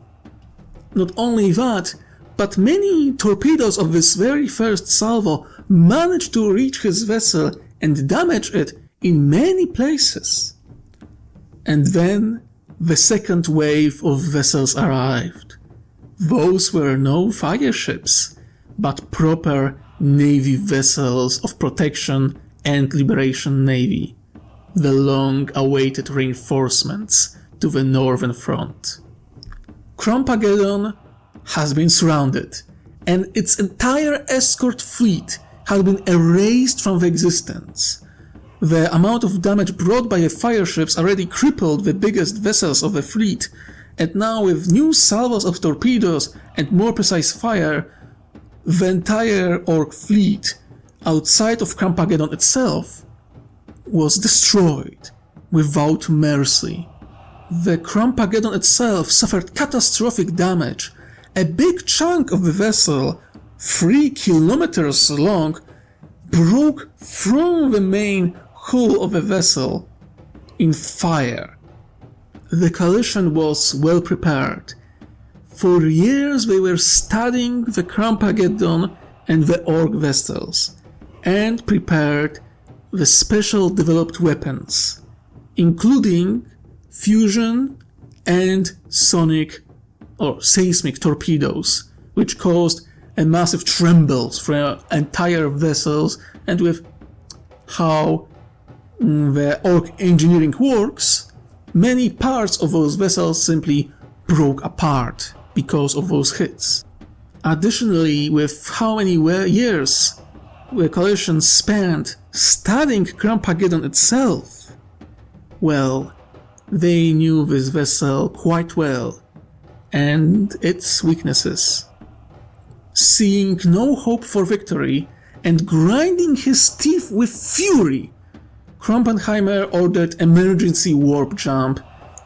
Not only that, but many torpedoes of this very first salvo managed to reach his vessel and damage it in many places. And then the second wave of vessels arrived. Those were no fire ships, but proper Navy vessels of protection and liberation navy, the long-awaited reinforcements to the northern front. Krampageddon has been surrounded, and its entire escort fleet had been erased from existence. The amount of damage brought by the fire ships already crippled the biggest vessels of the fleet, and now with new salvos of torpedoes and more precise fire, the entire Orc fleet, outside of Krampageddon itself, was destroyed without mercy. The Krampageddon itself suffered catastrophic damage. A big chunk of the vessel, 3 kilometers long, broke from the main hull of the vessel in fire. The coalition was well prepared. For years they were studying the Krampageddon and the Orc vessels, and prepared the special developed weapons, including fusion and sonic or seismic torpedoes, which caused a massive trembles for entire vessels, and with how the Orc engineering works, many parts of those vessels simply broke apart because of those hits. Additionally, with how many years the coalition spent studying Krampageddon itself, well, they knew this vessel quite well, and its weaknesses. Seeing no hope for victory, and grinding his teeth with fury, Krampenheimer ordered emergency warp jump,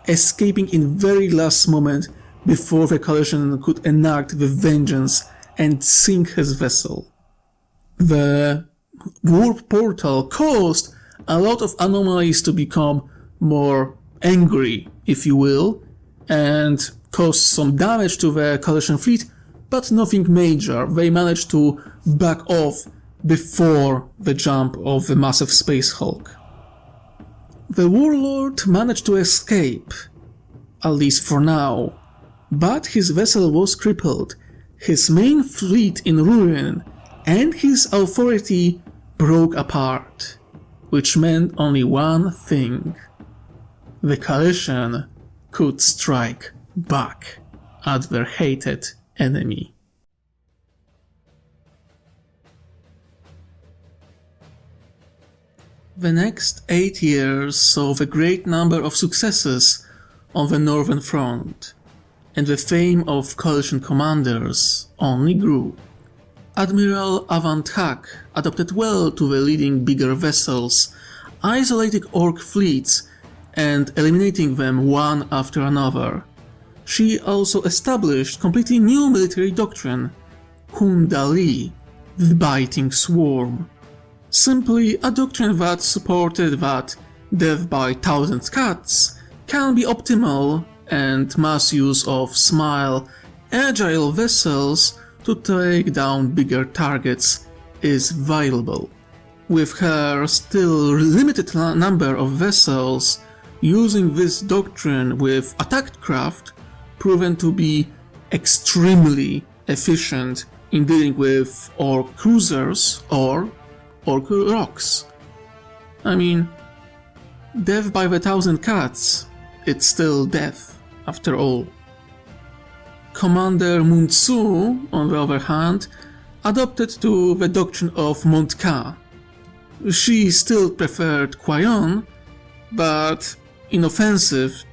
escaping in very last moment before the coalition could enact the vengeance and sink his vessel. The warp portal caused a lot of anomalies to become more angry, if you will, and caused some damage to the coalition fleet, but nothing major. They managed to back off before the jump of the massive Space Hulk. The warlord managed to escape, at least for now, but his vessel was crippled, his main fleet in ruin, and his authority broke apart, which meant only one thing: the coalition could strike back at their hated enemy. The next 8 years saw a great number of successes on the Northern Front, and the fame of coalition commanders only grew. Admiral Avanthak adapted well to the leading bigger vessels, isolating Ork fleets and eliminating them one after another. She also established completely new military doctrine, Hundali, the biting swarm. Simply a doctrine that supported that death by thousand cuts can be optimal and mass use of small, agile vessels to take down bigger targets is viable. With her still limited number of vessels, using this doctrine with attack craft proven to be extremely efficient in dealing with Ork cruisers or Ork rocks. I mean, death by the thousand cuts, it's still death, after all. Commander Muntsu, on the other hand, adopted to the doctrine of Montka. She still preferred Quayon, but in offensive,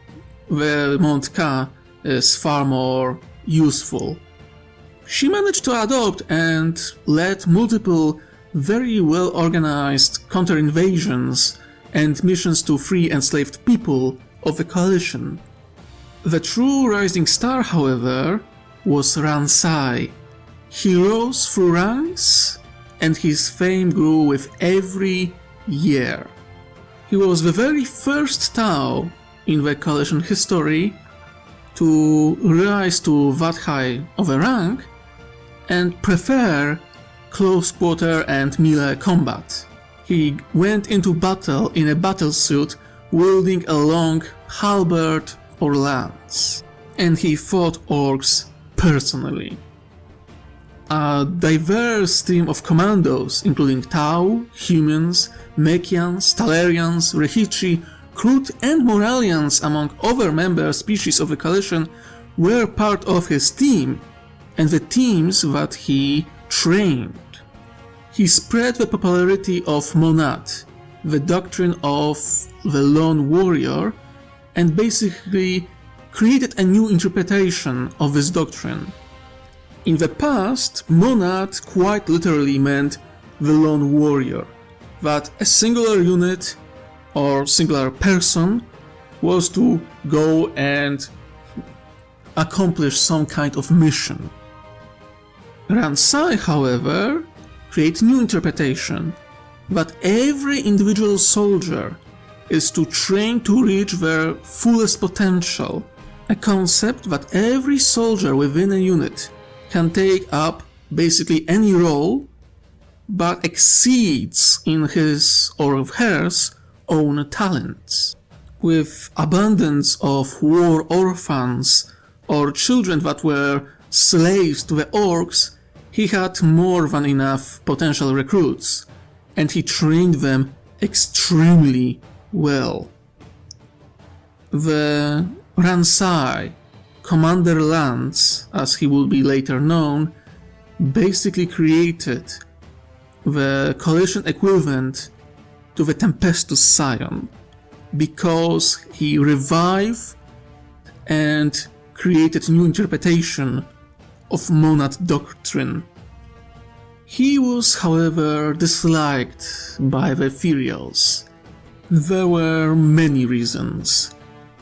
the Montka is far more useful. She managed to adopt and led multiple very well organized counter-invasions and missions to free enslaved people of the coalition. The true rising star, however, was Ransai. He rose through ranks, and his fame grew with every year. He was the very first Tau in the coalition history to rise to that high of a rank and prefer close quarter and melee combat. He went into battle in a battlesuit wielding a long halberd or lance, and he fought Orks personally. A diverse team of commandos, including Tau, humans, Mekians, Talarians, Rehichi, Krut and Moralians, among other member species of the coalition, were part of his team and the teams that he trained. He spread the popularity of Monad, the doctrine of the lone warrior, and basically created a new interpretation of this doctrine. In the past, Monad quite literally meant the lone warrior, that a singular unit or singular person was to go and accomplish some kind of mission. Ransai, however, create new interpretation, that every individual soldier is to train to reach their fullest potential, a concept that every soldier within a unit can take up basically any role, but exceeds in his or hers own talents. With abundance of war orphans or children that were slaves to the Orks, he had more than enough potential recruits, and he trained them extremely well. The Ransai, Commander Lance, as he will be later known, basically created the coalition equivalent to the Tempestus Scion, because he revived and created new interpretation of Monad doctrine. He was, however, disliked by the Ethereals. There were many reasons.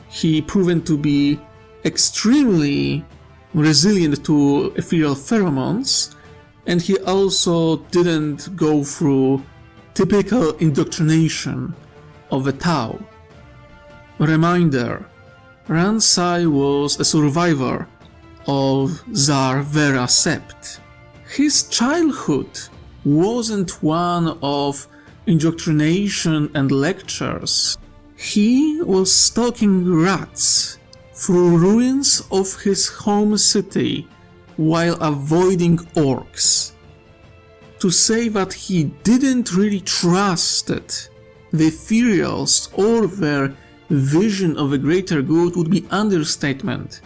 He proven to be extremely resilient to ethereal pheromones, and he also didn't go through typical indoctrination of the Tau. Reminder, Ransai was a survivor of Zer Vera sept. His childhood wasn't one of indoctrination and lectures. He was stalking rats through ruins of his home city while avoiding Orks. To say that he didn't really trust it, the Ethereals or their vision of a greater good would be understatement,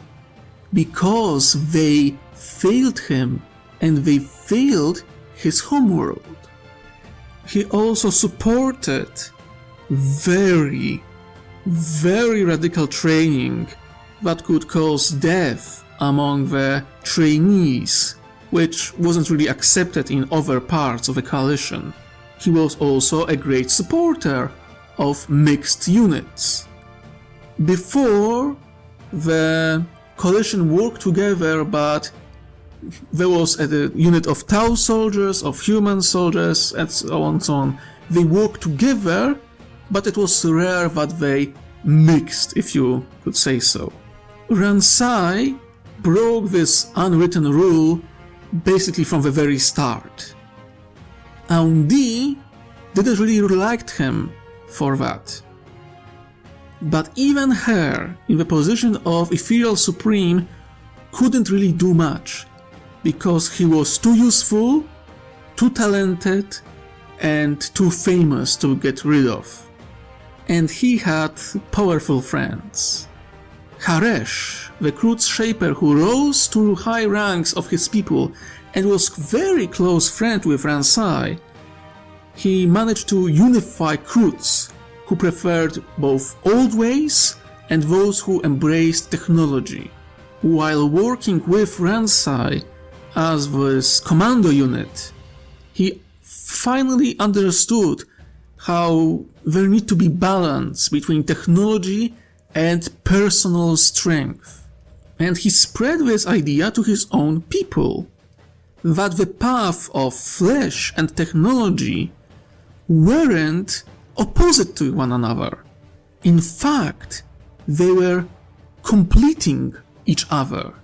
because they failed him and they failed his homeworld. He also supported very, very radical training that could cause death among the trainees, which wasn't really accepted in other parts of the coalition. He was also a great supporter of mixed units. Before, the coalition worked together, but there was a unit of Tau soldiers, of human soldiers, and so on and so on. They worked together, but it was rare that they mixed, if you could say so. Ransai broke this unwritten rule basically from the very start. Aundi didn't really like him for that. But even her, in the position of Ethereal Supreme, couldn't really do much, because he was too useful, too talented, and too famous to get rid of. And he had powerful friends. Haresh, the Croods Shaper who rose to high ranks of his people and was very close friend with Ransai, he managed to unify Croods who preferred both old ways and those who embraced technology. While working with Ransai as this commando unit, he finally understood how there need to be balance between technology and personal strength. And he spread this idea to his own people, that the path of flesh and technology weren't opposite to one another. In fact, they were completing each other.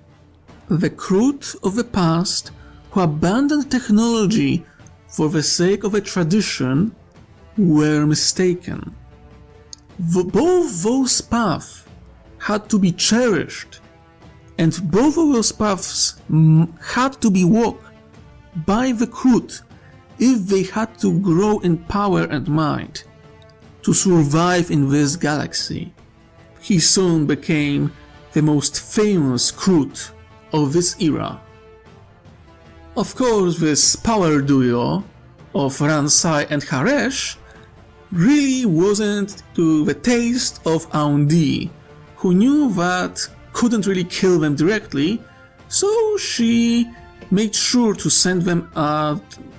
The Kroot of the past who abandoned technology for the sake of a tradition were mistaken. Both those paths had to be cherished, and both of those paths had to be walked by the Kroot if they had to grow in power and might to survive in this galaxy. He soon became the most famous Kroot of this era. Of course, this power duo of Ransai and Haresh really wasn't to the taste of Aundi, who knew that couldn't really kill them directly, so she made sure to send them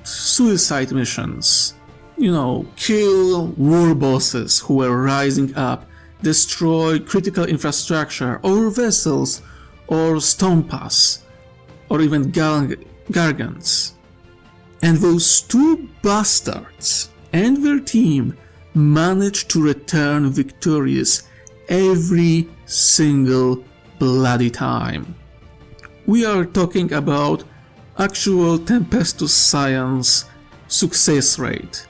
suicide missions. You know, kill war bosses who were rising up, destroy critical infrastructure or vessels or stompas or even gargants. And those two bastards and their team managed to return victorious every single bloody time. We are talking about actual Tempestus science success rate.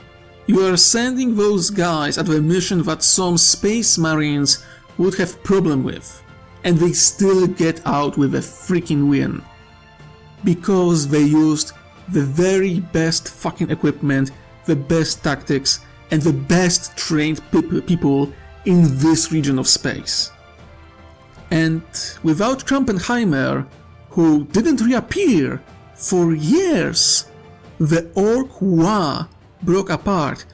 You are sending those guys at the mission that some space marines would have problem with, and they still get out with a freaking win. Because they used the very best fucking equipment, the best tactics, and the best trained people in this region of space. And without Krampenheimer, who didn't reappear for years, the Ork Wa broke apart,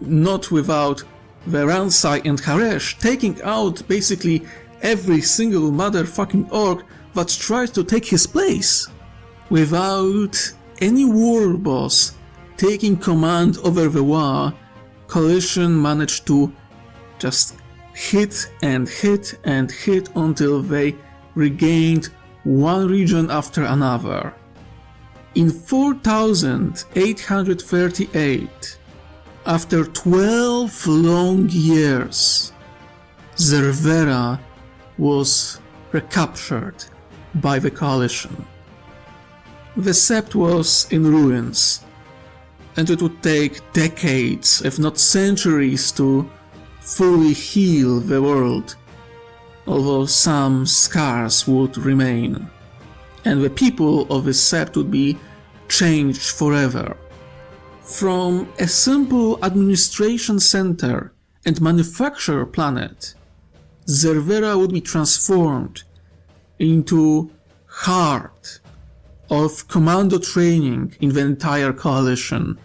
not without the Ransai and Haresh taking out basically every single motherfucking Ork that tried to take his place. Without any war boss taking command over the Wa, Coalition managed to just hit and hit and hit until they regained one region after another. In 4838, after 12 long years, Zer Vera was recaptured by the Coalition. The Sept was in ruins, and it would take decades, if not centuries, to fully heal the world, although some scars would remain, and the people of the Sept would be changed forever. From a simple administration center and manufacture planet, Zer Vera would be transformed into heart of commando training in the entire Coalition,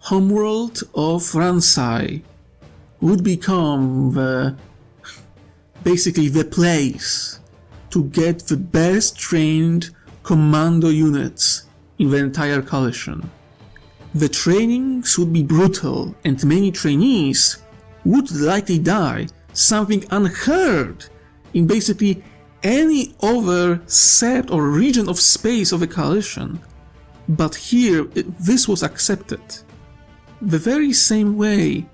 homeworld of Ransai, would become basically the place to get the best trained commando units in the entire coalition. The trainings would be brutal and many trainees would likely die, something unheard in basically any other sept or region of space of a coalition. But here, this was accepted. The very same way,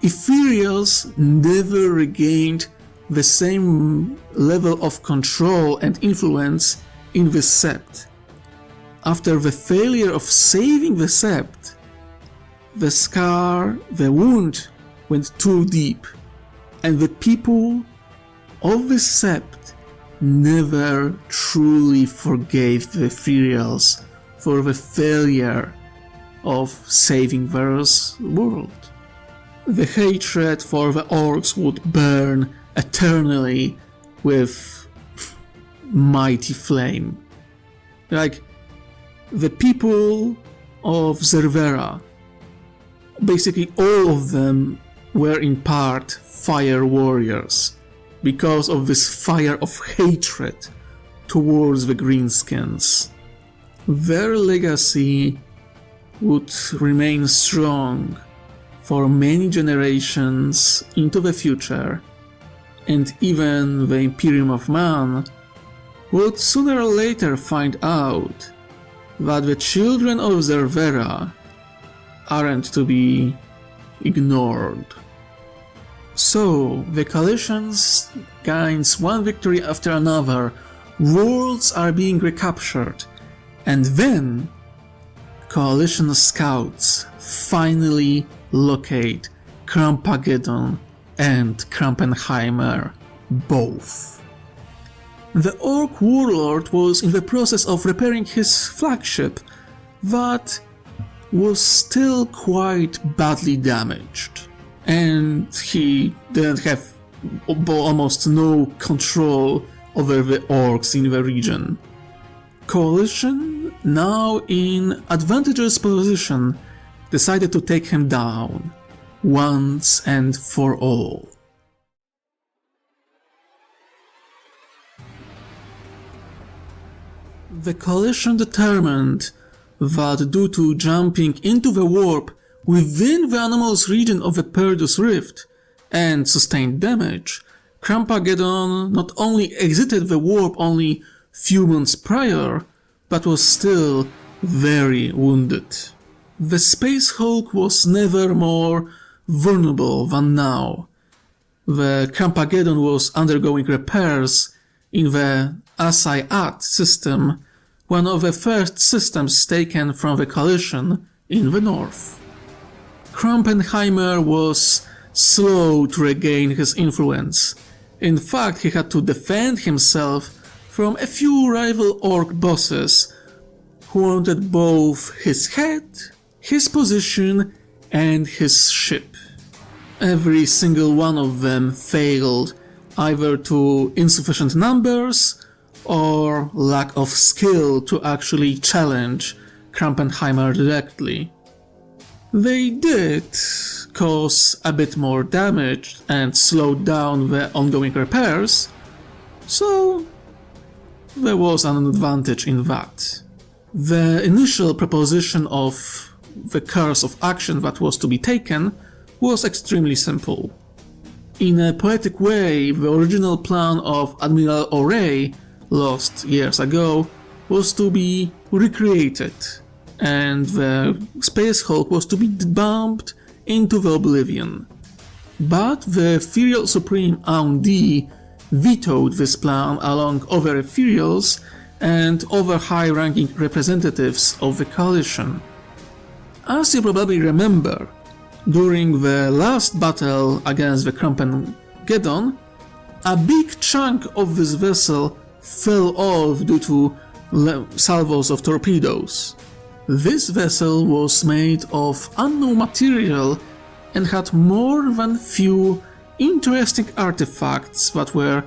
Ethereals never regained the same level of control and influence in the sept. After the failure of saving the sept, the scar, the wound went too deep, and the people of the sept never truly forgave the Ethereals for the failure of saving their world. The hatred for the Orks would burn eternally with mighty flame. Like, the people of Zer Vera, basically all of them were in part fire warriors because of this fire of hatred towards the greenskins. Their legacy would remain strong for many generations into the future, and even the Imperium of Man would sooner or later find out that the children of Zer Vera aren't to be ignored. So, the coalition gains one victory after another, worlds are being recaptured, and then coalition scouts finally locate Krampageddon and Krampenheimer both. The Orc warlord was in the process of repairing his flagship that was still quite badly damaged, and he didn't have almost no control over the Orcs in the region. Coalition, now in advantageous position, decided to take him down once and for all. The coalition determined that due to jumping into the warp within the anomalous region of the Perdus Rift and sustained damage, Krampargeddon not only exited the warp only few months prior, but was still very wounded. The Space Hulk was never more vulnerable than now. The Krampargeddon was undergoing repairs in the Asai-At system, one of the first systems taken from the coalition in the north. Krampenheimer was slow to regain his influence. In fact, he had to defend himself from a few rival Orc bosses who wanted both his head, his position, and his ship. Every single one of them failed either to insufficient numbers or lack of skill to actually challenge Krampenheimer directly. They did cause a bit more damage and slowed down the ongoing repairs, so there was an advantage in that. The initial proposition of the course of action that was to be taken was extremely simple. In a poetic way, the original plan of Admiral O'Ray, lost years ago, was to be recreated, and the Space Hulk was to be bumped into the oblivion. But the Ethereal Supreme Aundi vetoed this plan along other Ethereals and other high-ranking representatives of the coalition. As you probably remember, during the last battle against the Krampengeddon, a big chunk of this vessel fell off due to salvos of torpedoes. This vessel was made of unknown material and had more than few interesting artifacts that were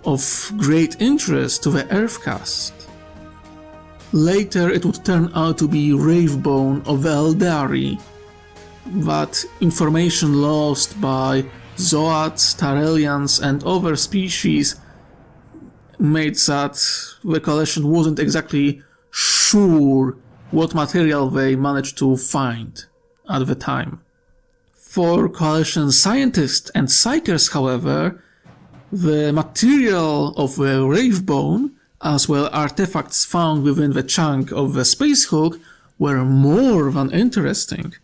of great interest to the Earthcast. Later it would turn out to be Ravebone of the Eldari. that information lost by Zoats, Tarelians and other species made that the coalition wasn't exactly sure what material they managed to find at the time. For coalition scientists and psychers, however, the material of the Ravebone, as well artifacts found within the chunk of the Space Hulk, were more than interesting.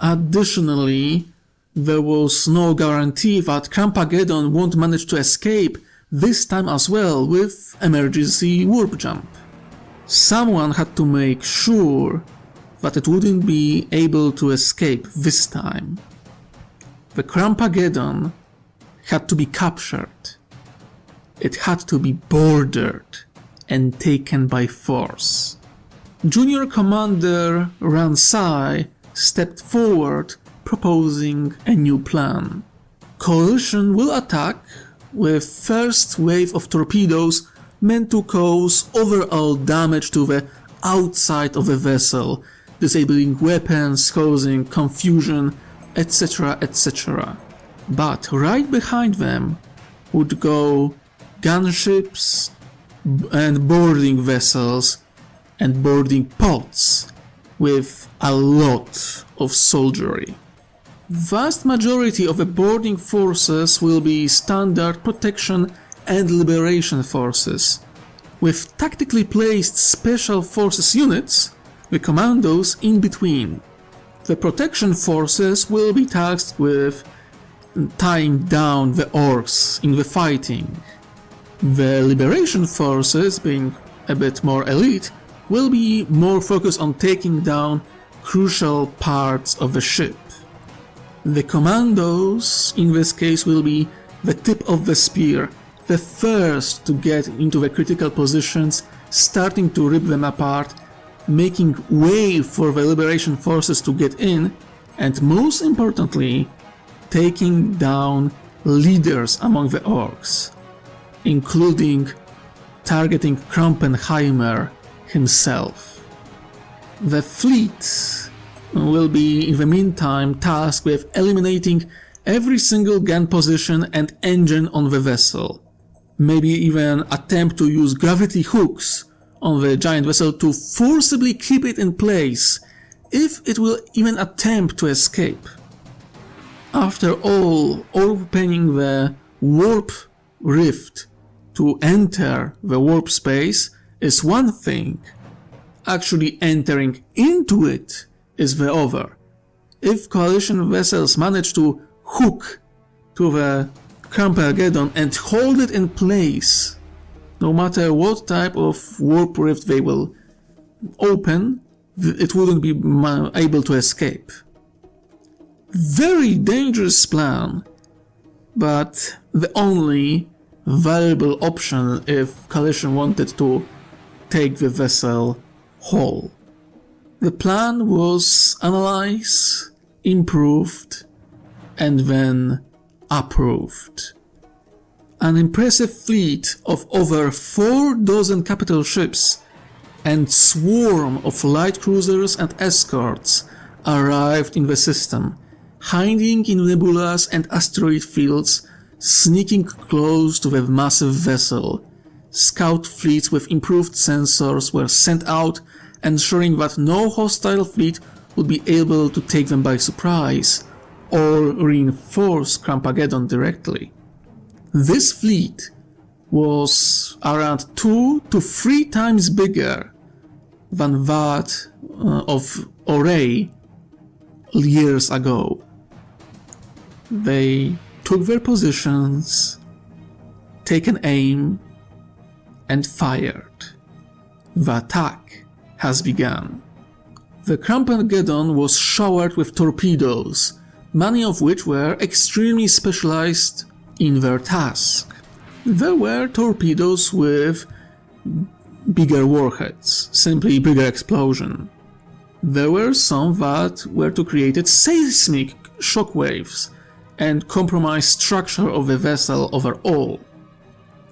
Additionally, there was no guarantee that Krampageddon won't manage to escape this time as well with emergency warp jump. Someone had to make sure that it wouldn't be able to escape this time. The Krampageddon had to be captured. It had to be boarded and taken by force. Junior Commander Ransai stepped forward, proposing a new plan. Coalition will attack with first wave of torpedoes meant to cause overall damage to the outside of the vessel, disabling weapons, causing confusion, etc., etc. But right behind them would go gunships and boarding vessels and boarding pods with a lot of soldiery. Vast majority of the boarding forces will be standard protection and liberation forces, with tactically placed special forces units, the commandos, in between. The protection forces will be tasked with tying down the Orks in the fighting. The liberation forces, being a bit more elite, will be more focused on taking down crucial parts of the ship. The commandos, in this case, will be the tip of the spear, the first to get into the critical positions, starting to rip them apart, making way for the liberation forces to get in, and most importantly, taking down leaders among the Orks, including targeting Krampenheimer himself. The fleet will be in the meantime tasked with eliminating every single gun position and engine on the vessel. Maybe even attempt to use gravity hooks on the giant vessel to forcibly keep it in place, if it will even attempt to escape. After all, opening the warp rift to enter the warp space is one thing, actually entering into it is the other. If coalition vessels manage to hook to the Krampageddon and hold it in place, no matter what type of warp rift they will open, it wouldn't be able to escape. Very dangerous plan, but the only viable option if coalition wanted to take the vessel whole. The plan was analyzed, improved, and then approved. An impressive fleet of over 4 dozen capital ships and swarm of light cruisers and escorts arrived in the system, hiding in nebulas and asteroid fields, sneaking close to the massive vessel. Scout fleets with improved sensors were sent out, ensuring that no hostile fleet would be able to take them by surprise or reinforce Krampageddon directly. This fleet was around 2 to 3 times bigger than that of Orei years ago. They took their positions, taken aim, and fired. The attack has begun. The Krampageddon was showered with torpedoes, many of which were extremely specialized in their task. There were torpedoes with bigger warheads, simply bigger explosion. There were some that were to create seismic shockwaves and compromise structure of the vessel overall.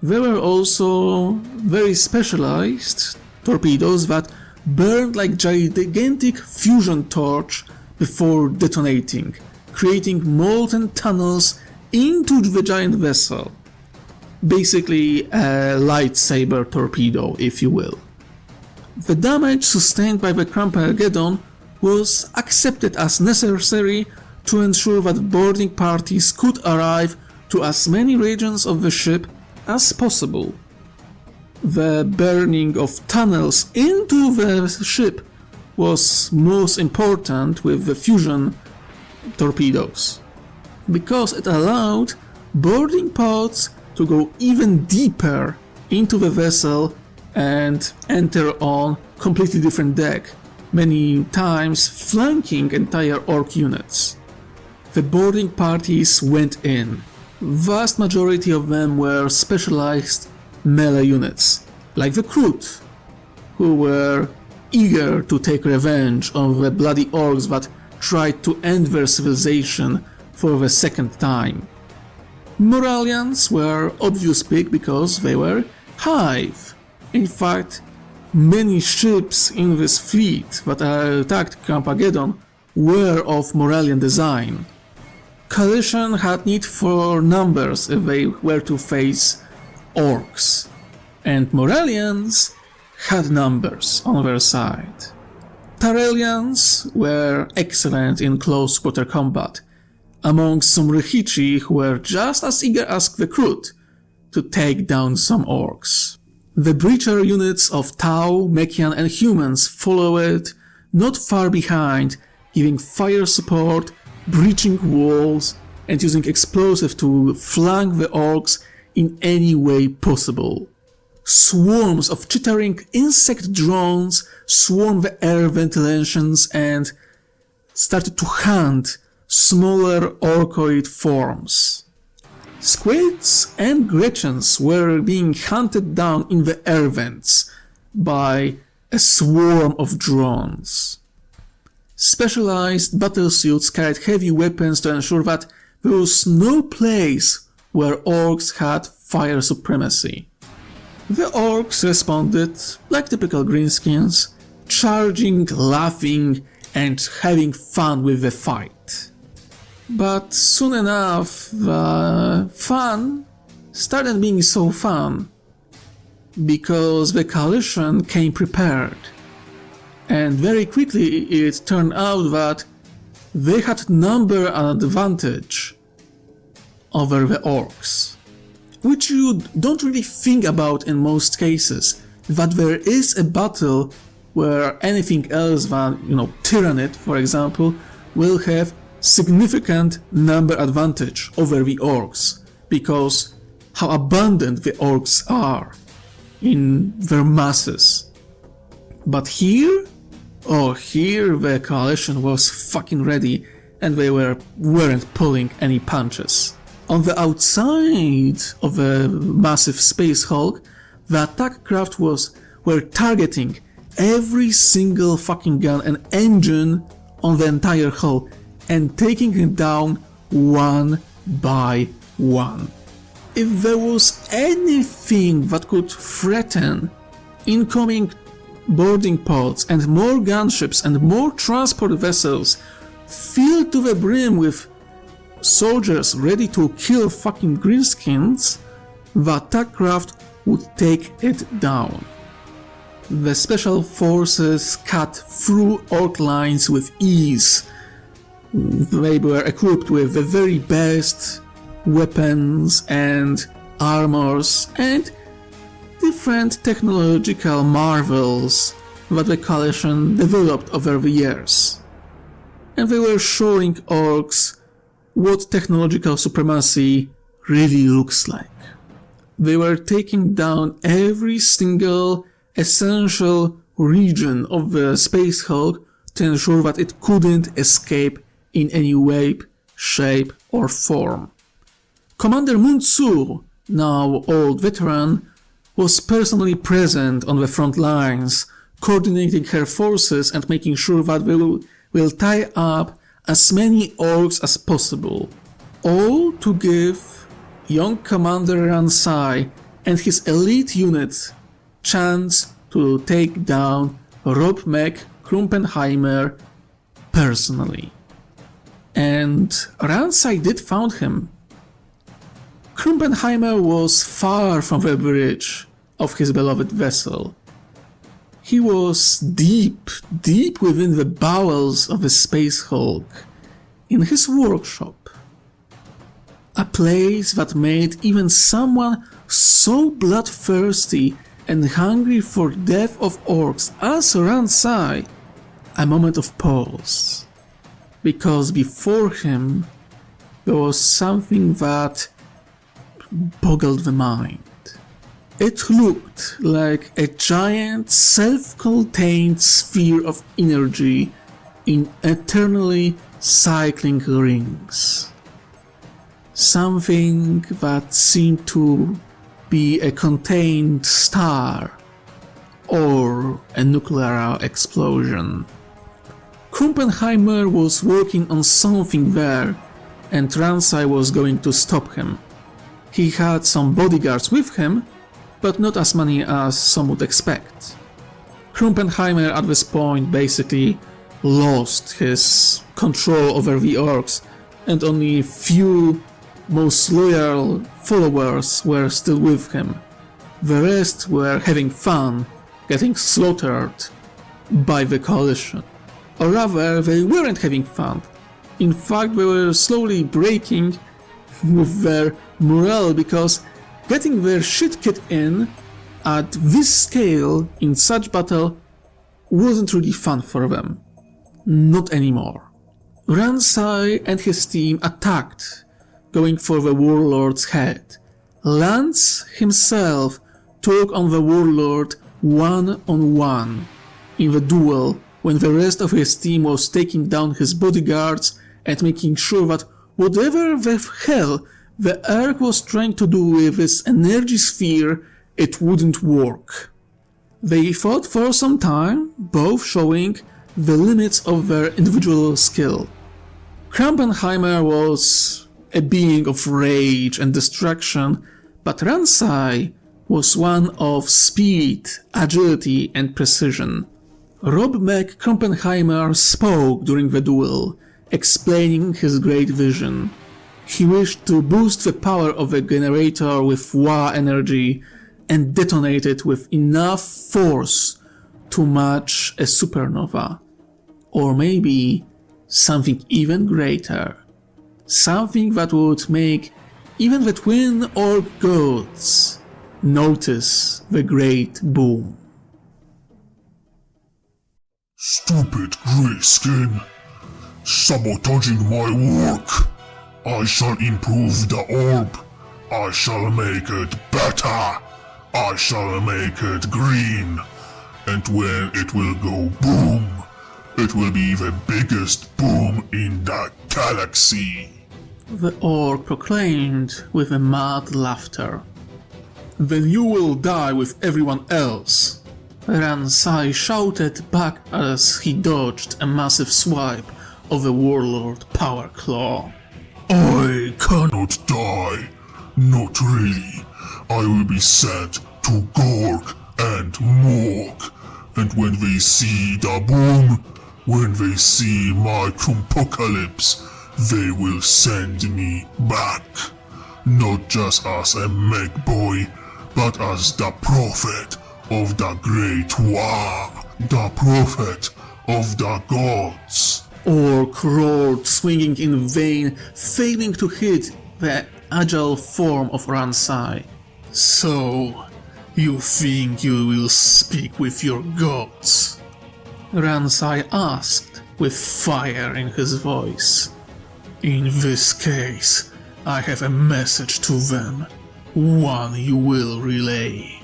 There were also very specialized torpedoes that burned like gigantic fusion torch before detonating, creating molten tunnels into the giant vessel. Basically a lightsaber torpedo, if you will. The damage sustained by the Kedon was accepted as necessary to ensure that boarding parties could arrive to as many regions of the ship as possible. The burning of tunnels into the ship was most important with the fusion torpedoes, because it allowed boarding pods to go even deeper into the vessel and enter on completely different deck, many times flanking entire Ork units. The boarding parties went in. Vast majority of them were specialized melee units, like the Kroot, who were eager to take revenge on the bloody Orks that tried to end their civilization for the second time. Moralians were obvious pick because they were Hive. In fact, many ships in this fleet that attacked Kedon were of Moralian design. Coalition had need for numbers if they were to face Orks, and Moralians had numbers on their side. Tarelians were excellent in close quarter combat, among some Rikichi who were just as eager as the Kroot to take down some Orks. The breacher units of Tau, Mekian and humans followed not far behind, giving fire support, breaching walls and using explosives to flank the Orks in any way possible. Swarms of chittering insect drones swarmed the air ventilations and started to hunt smaller orcoid forms. Squids and Gretchens were being hunted down in the air vents by a swarm of drones. Specialized battlesuits carried heavy weapons to ensure that there was no place where Orks had fire supremacy. The Orks responded like typical greenskins, charging, laughing, and having fun with the fight. But soon enough, the fun started being so fun because the coalition came prepared. And very quickly it turned out that they had number advantage over the Orks, which you don't really think about in most cases, that there is a battle where anything else than, Tyrannid, for example, will have significant number advantage over the Orks, because how abundant the Orks are in their masses. But here the coalition was fucking ready and they weren't pulling any punches. On the outside of the massive space hulk, the attack craft were targeting every single fucking gun and engine on the entire hull and taking it down one by one. If there was anything that could threaten incoming boarding pods and more gunships and more transport vessels filled to the brim with soldiers ready to kill fucking greenskins, the attack craft would take it down. The special forces cut through Ork lines with ease. They were equipped with the very best weapons and armors and different technological marvels that the coalition developed over the years. And they were showing Orks what technological supremacy really looks like. They were taking down every single essential region of the Space Hulk to ensure that it couldn't escape in any way, shape or form. Commander Mun-Tsu, now old veteran, was personally present on the front lines, coordinating her forces and making sure that they will tie up as many Orks as possible, all to give young Commander Ransai and his elite unit chance to take down Rob Mech, Krumpenheimer, personally. And Ransai did found him. Krumpenheimer was far from the bridge of his beloved vessel. He was deep, deep within the bowels of the Space Hulk, in his workshop. A place that made even someone so bloodthirsty and hungry for death of orcs as Ransai a moment of pause. Because before him there was something that boggled the mind. It looked like a giant self-contained sphere of energy in eternally cycling rings. Something that seemed to be a contained star or a nuclear explosion. Krumpenheimer was working on something there, and Ransai was going to stop him. He had some bodyguards with him, but not as many as some would expect. Krumpenheimer at this point basically lost his control over the orcs, and only few most loyal followers were still with him. The rest were having fun, getting slaughtered by the coalition. Or rather, they weren't having fun. In fact, they were slowly breaking with their morale because getting their shit kicked in at this scale in such battle wasn't really fun for them. Not anymore. Ransai and his team attacked, going for the warlord's head. Lance himself took on the warlord one-on-one in the duel when the rest of his team was taking down his bodyguards and making sure that whatever the hell the Ork was trying to do with his energy sphere, it wouldn't work. They fought for some time, both showing the limits of their individual skill. Krumpenheimer was a being of rage and destruction, but Ransai was one of speed, agility and precision. Rob Krumpenheimer spoke during the duel, explaining his great vision. He wished to boost the power of the generator with Wa energy and detonate it with enough force to match a supernova. Or maybe something even greater. Something that would make even the twin orc gods notice the great boom. Stupid grey skin, sabotaging my work. I shall improve the orb. I shall make it better. I shall make it green. And when it will go boom, it will be the biggest boom in the galaxy. The orc proclaimed with a mad laughter. Then you will die with everyone else. Ransai shouted back as he dodged a massive swipe of the warlord power claw. I cannot die. Not really. I will be sent to Gork and Mork. And when they see the boom, when they see my Krumpocalypse, they will send me back. Not just as a Meg boy, but as the prophet of the Great War, the prophet of the gods. Orc roared, swinging in vain, failing to hit the agile form of Ransai. So, you think you will speak with your gods? Ransai asked, with fire in his voice. In this case, I have a message to them. One you will relay.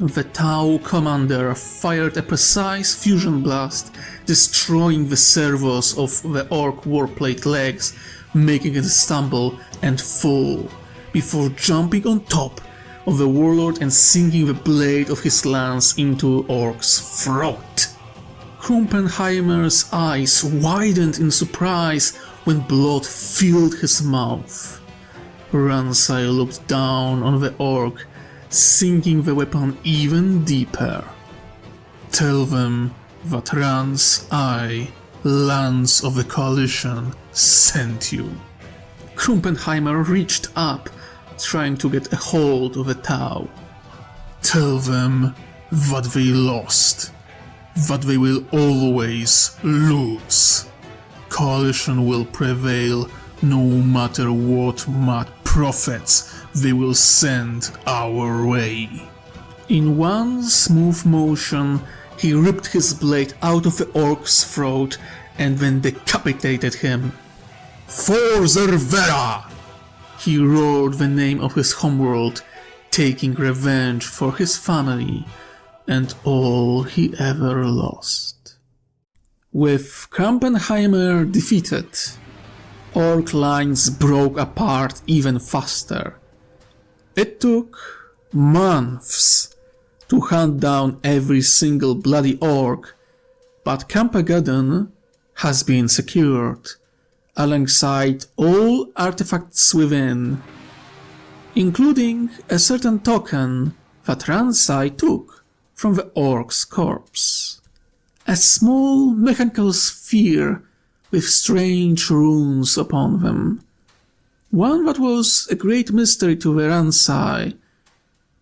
The Tau commander fired a precise fusion blast, destroying the servos of the orc warplate legs, making it stumble and fall, before jumping on top of the warlord and sinking the blade of his lance into Ork's throat. Krumpenheimer's eyes widened in surprise when blood filled his mouth. Ransai looked down on the orc, sinking the weapon even deeper. Tell them that Ransai lands of the Coalition sent you. Krumpenheimer reached up, trying to get a hold of the Tau. Tell them that they lost, that they will always lose. Coalition will prevail no matter what mad prophets they will send our way. In one smooth motion, he ripped his blade out of the Ork's throat and then decapitated him. For Zer Vera! He roared the name of his homeworld, taking revenge for his family and all he ever lost. With Krumpenheimer defeated, Ork lines broke apart even faster. It took months to hunt down every single bloody Ork, but Kedon has been secured, alongside all artifacts within, including a certain token that Ransai took from the Ork's corpse. A small mechanical sphere with strange runes upon them. One that was a great mystery to the Ransai,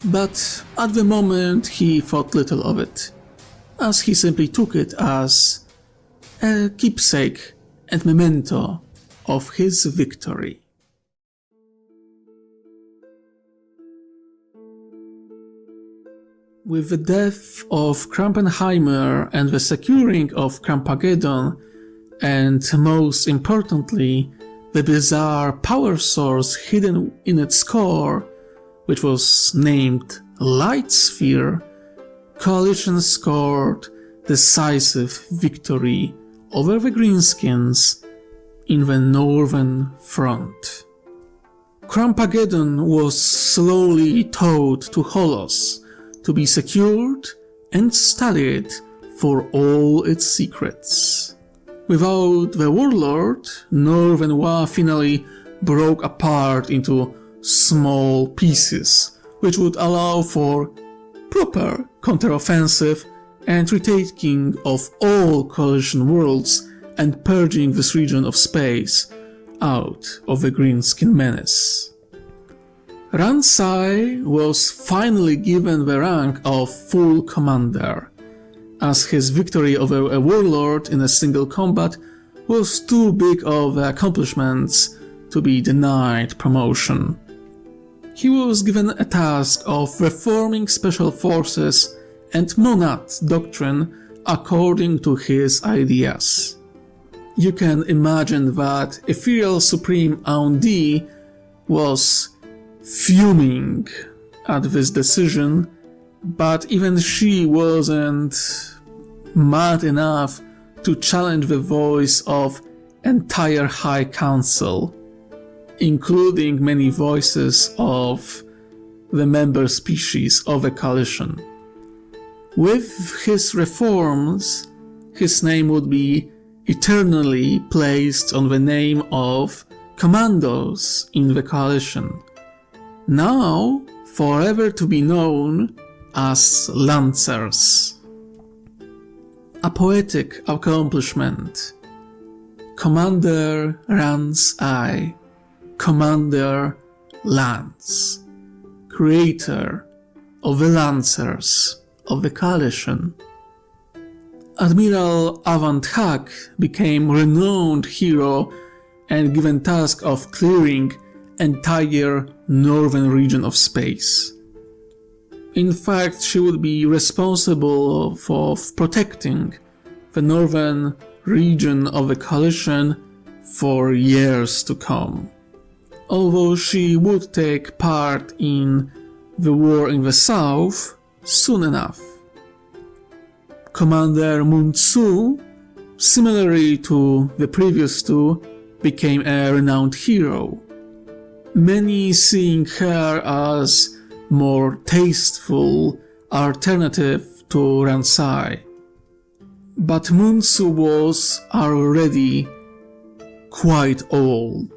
but at the moment he thought little of it, as he simply took it as a keepsake and memento of his victory. With the death of Krumpenheimer and the securing of Kedon, and most importantly, the bizarre power source hidden in its core, which was named Light Sphere, Coalition scored decisive victory over the Greenskins in the northern front. Kedon was slowly towed to Holos to be secured and studied for all its secrets. Without the warlord, Northern Wa finally broke apart into small pieces, which would allow for proper counteroffensive and retaking of all Coalition worlds and purging this region of space out of the Greenskin menace. Ransai was finally given the rank of full commander, as his victory over a warlord in a single combat was too big of accomplishments to be denied promotion. He was given a task of reforming special forces and monad doctrine according to his ideas. You can imagine that Ethereal Supreme Aundi was fuming at this decision, but even she wasn't mad enough to challenge the voice of entire High Council, including many voices of the member species of the Coalition. With his reforms, his name would be eternally placed on the name of commandos in the Coalition, now forever to be known as Lancers. A poetic accomplishment. Commander Ransai, Commander Lance, creator of the Lancers of the Coalition. Admiral Avanthak became renowned hero and given task of clearing entire northern region of space. In fact, she would be responsible for protecting the northern region of the Coalition for years to come, although she would take part in the war in the south soon enough. Commander Mun-Tsu, similarly to the previous two, became a renowned hero, many seeing her as more tasteful alternative to Ransai. But Mun-Tsu was already quite old,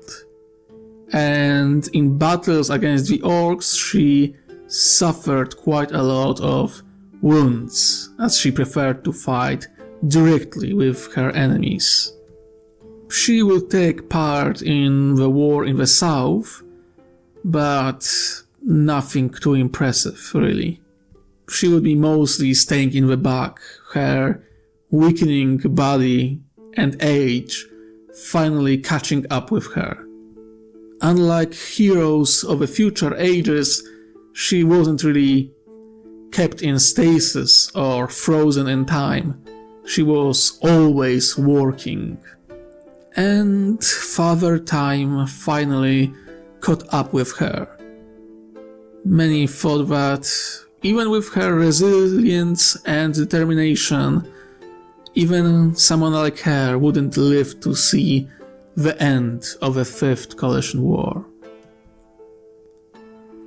and in battles against the Orks she suffered quite a lot of wounds, as she preferred to fight directly with her enemies. She will take part in the war in the south, but nothing too impressive, really. She will be mostly staying in the back, her weakening body and age finally catching up with her. Unlike heroes of the future ages, she wasn't really kept in stasis or frozen in time. She was always working. And Father Time finally caught up with her. Many thought that even with her resilience and determination, even someone like her wouldn't live to see the end of the Fifth Coalition War.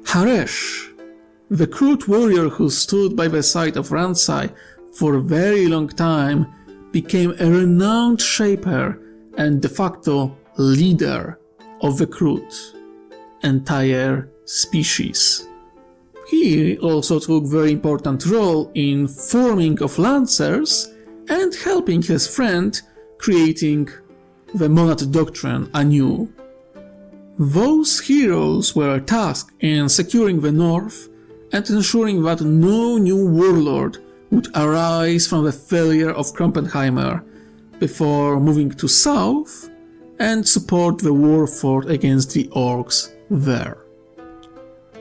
Haresh, the crude warrior who stood by the side of Ransai for a very long time, became a renowned shaper and de facto leader of the crude entire species. He also took a very important role in forming of Lancers and helping his friend creating the Monad Doctrine anew. Those heroes were tasked in securing the north and ensuring that no new warlord would arise from the failure of Kroppenheimer before moving to south and support the war fought against the Orks there.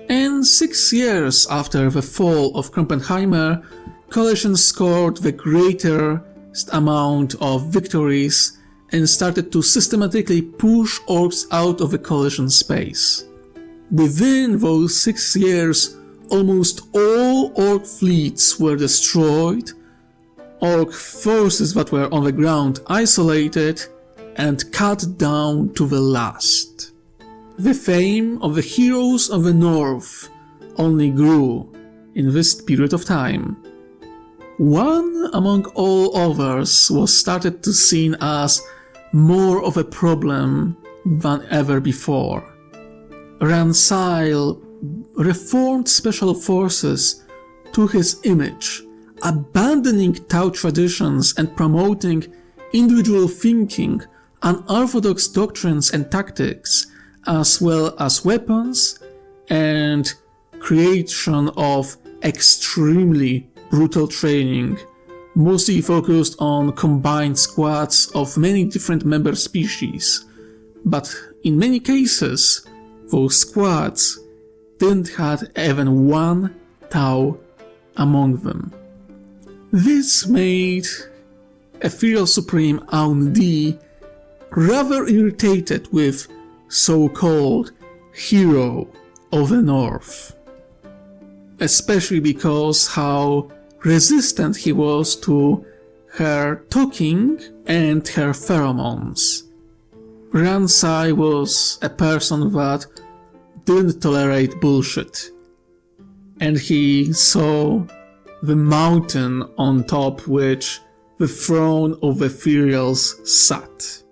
And 6 years after the fall of Kroppenheimer, Coalition scored the greatest amount of victories and started to systematically push Orks out of the Coalition space. Within those 6 years, almost all Ork fleets were destroyed, Ork forces that were on the ground isolated, and cut down to the last. The fame of the heroes of the North only grew in this period of time. One among all others was started to seen as more of a problem than ever before. Ransai reformed special forces to his image, abandoning Tau traditions and promoting individual thinking, unorthodox doctrines and tactics, as well as weapons and creation of extremely brutal training, mostly focused on combined squads of many different member species. But in many cases, those squads didn't have even one Tau among them. This made Ethereal Supreme Aun-Di rather irritated with so-called hero of the North, especially because how resistant he was to her talking and her pheromones. Ransai was a person that didn't tolerate bullshit, and he saw the mountain on top which the throne of Ethereals sat.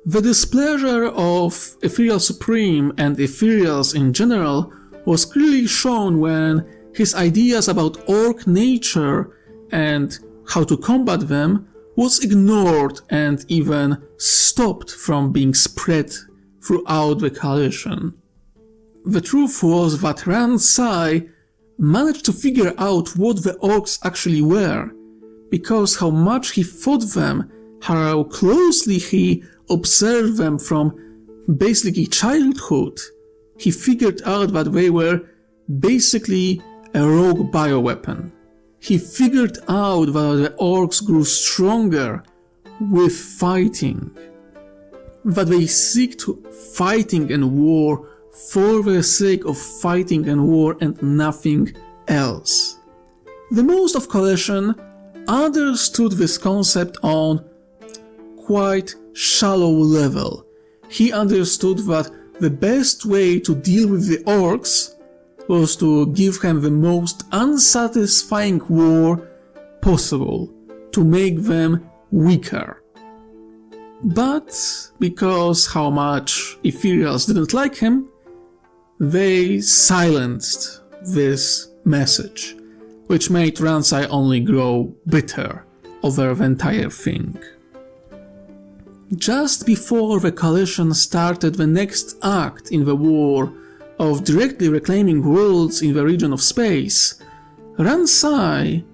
The displeasure of Ethereal Supreme and Ethereals in general was clearly shown when his ideas about Ork nature and how to combat them was ignored and even stopped from being spread throughout the coalition. The truth was that Ransai managed to figure out what the Orks actually were, because how much he fought them, how closely he observed them from basically childhood, he figured out that they were basically a rogue bioweapon. He figured out that the Orks grew stronger with fighting, that they seek to fighting and war for the sake of fighting and war and nothing else. The most of Coalition understood this concept on quite shallow level. He understood that the best way to deal with the Orks was to give them the most unsatisfying war possible, to make them weaker. But because how much Ethereals didn't like him, they silenced this message, which made Ransai only grow bitter over the entire thing. Just before the coalition started the next act in the war of directly reclaiming worlds in the region of space, Ransai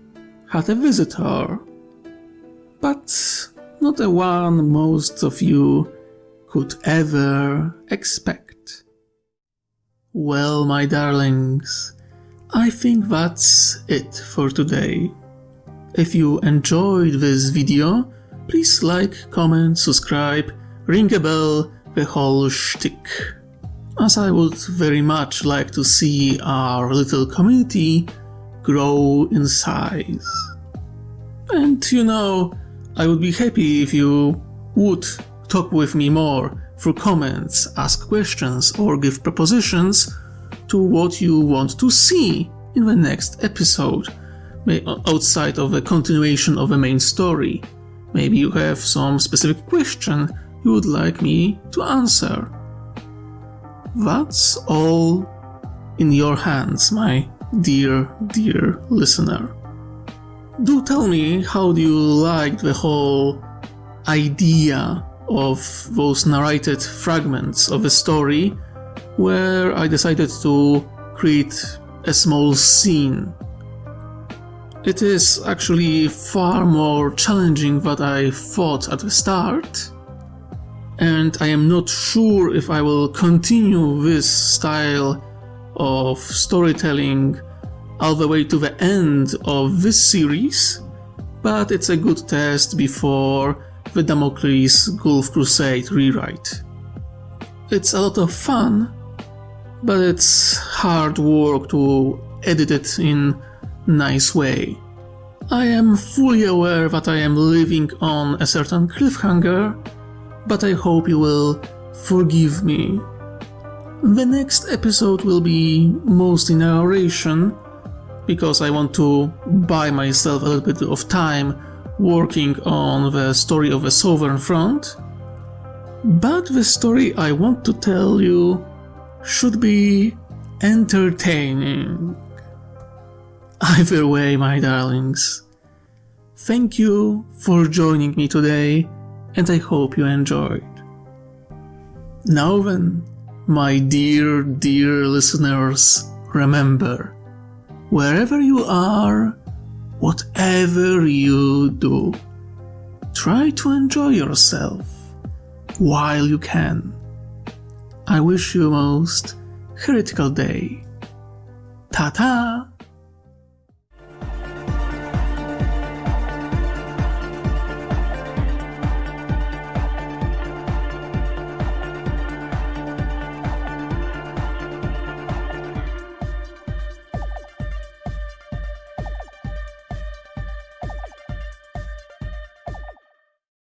had a visitor, but not the one most of you could ever expect. Well, my darlings, I think that's it for today. If you enjoyed this video, please like, comment, subscribe, ring a bell, the whole shtick, as I would very much like to see our little community grow in size. And I would be happy if you would talk with me more through comments, ask questions, or give propositions to what you want to see in the next episode, outside of the continuation of the main story. Maybe you have some specific question you would like me to answer. That's all in your hands, my dear listener. Do tell me how do you like the whole idea of those narrated fragments of the story where I decided to create a small scene. It is actually far more challenging than I thought at the start, and I am not sure if I will continue this style of storytelling all the way to the end of this series, but it's a good test before the Damocles Gulf Crusade rewrite. It's a lot of fun, but it's hard work to edit it in a nice way. I am fully aware that I am living on a certain cliffhanger, but I hope you will forgive me. The next episode will be mostly narration, because I want to buy myself a little bit of time working on the story of the Southern Front, but the story I want to tell you should be entertaining. Either way, my darlings, thank you for joining me today, and I hope you enjoyed. Now then, my dear listeners, remember, wherever you are, whatever you do, try to enjoy yourself while you can. I wish you a most heretical day. Ta-ta!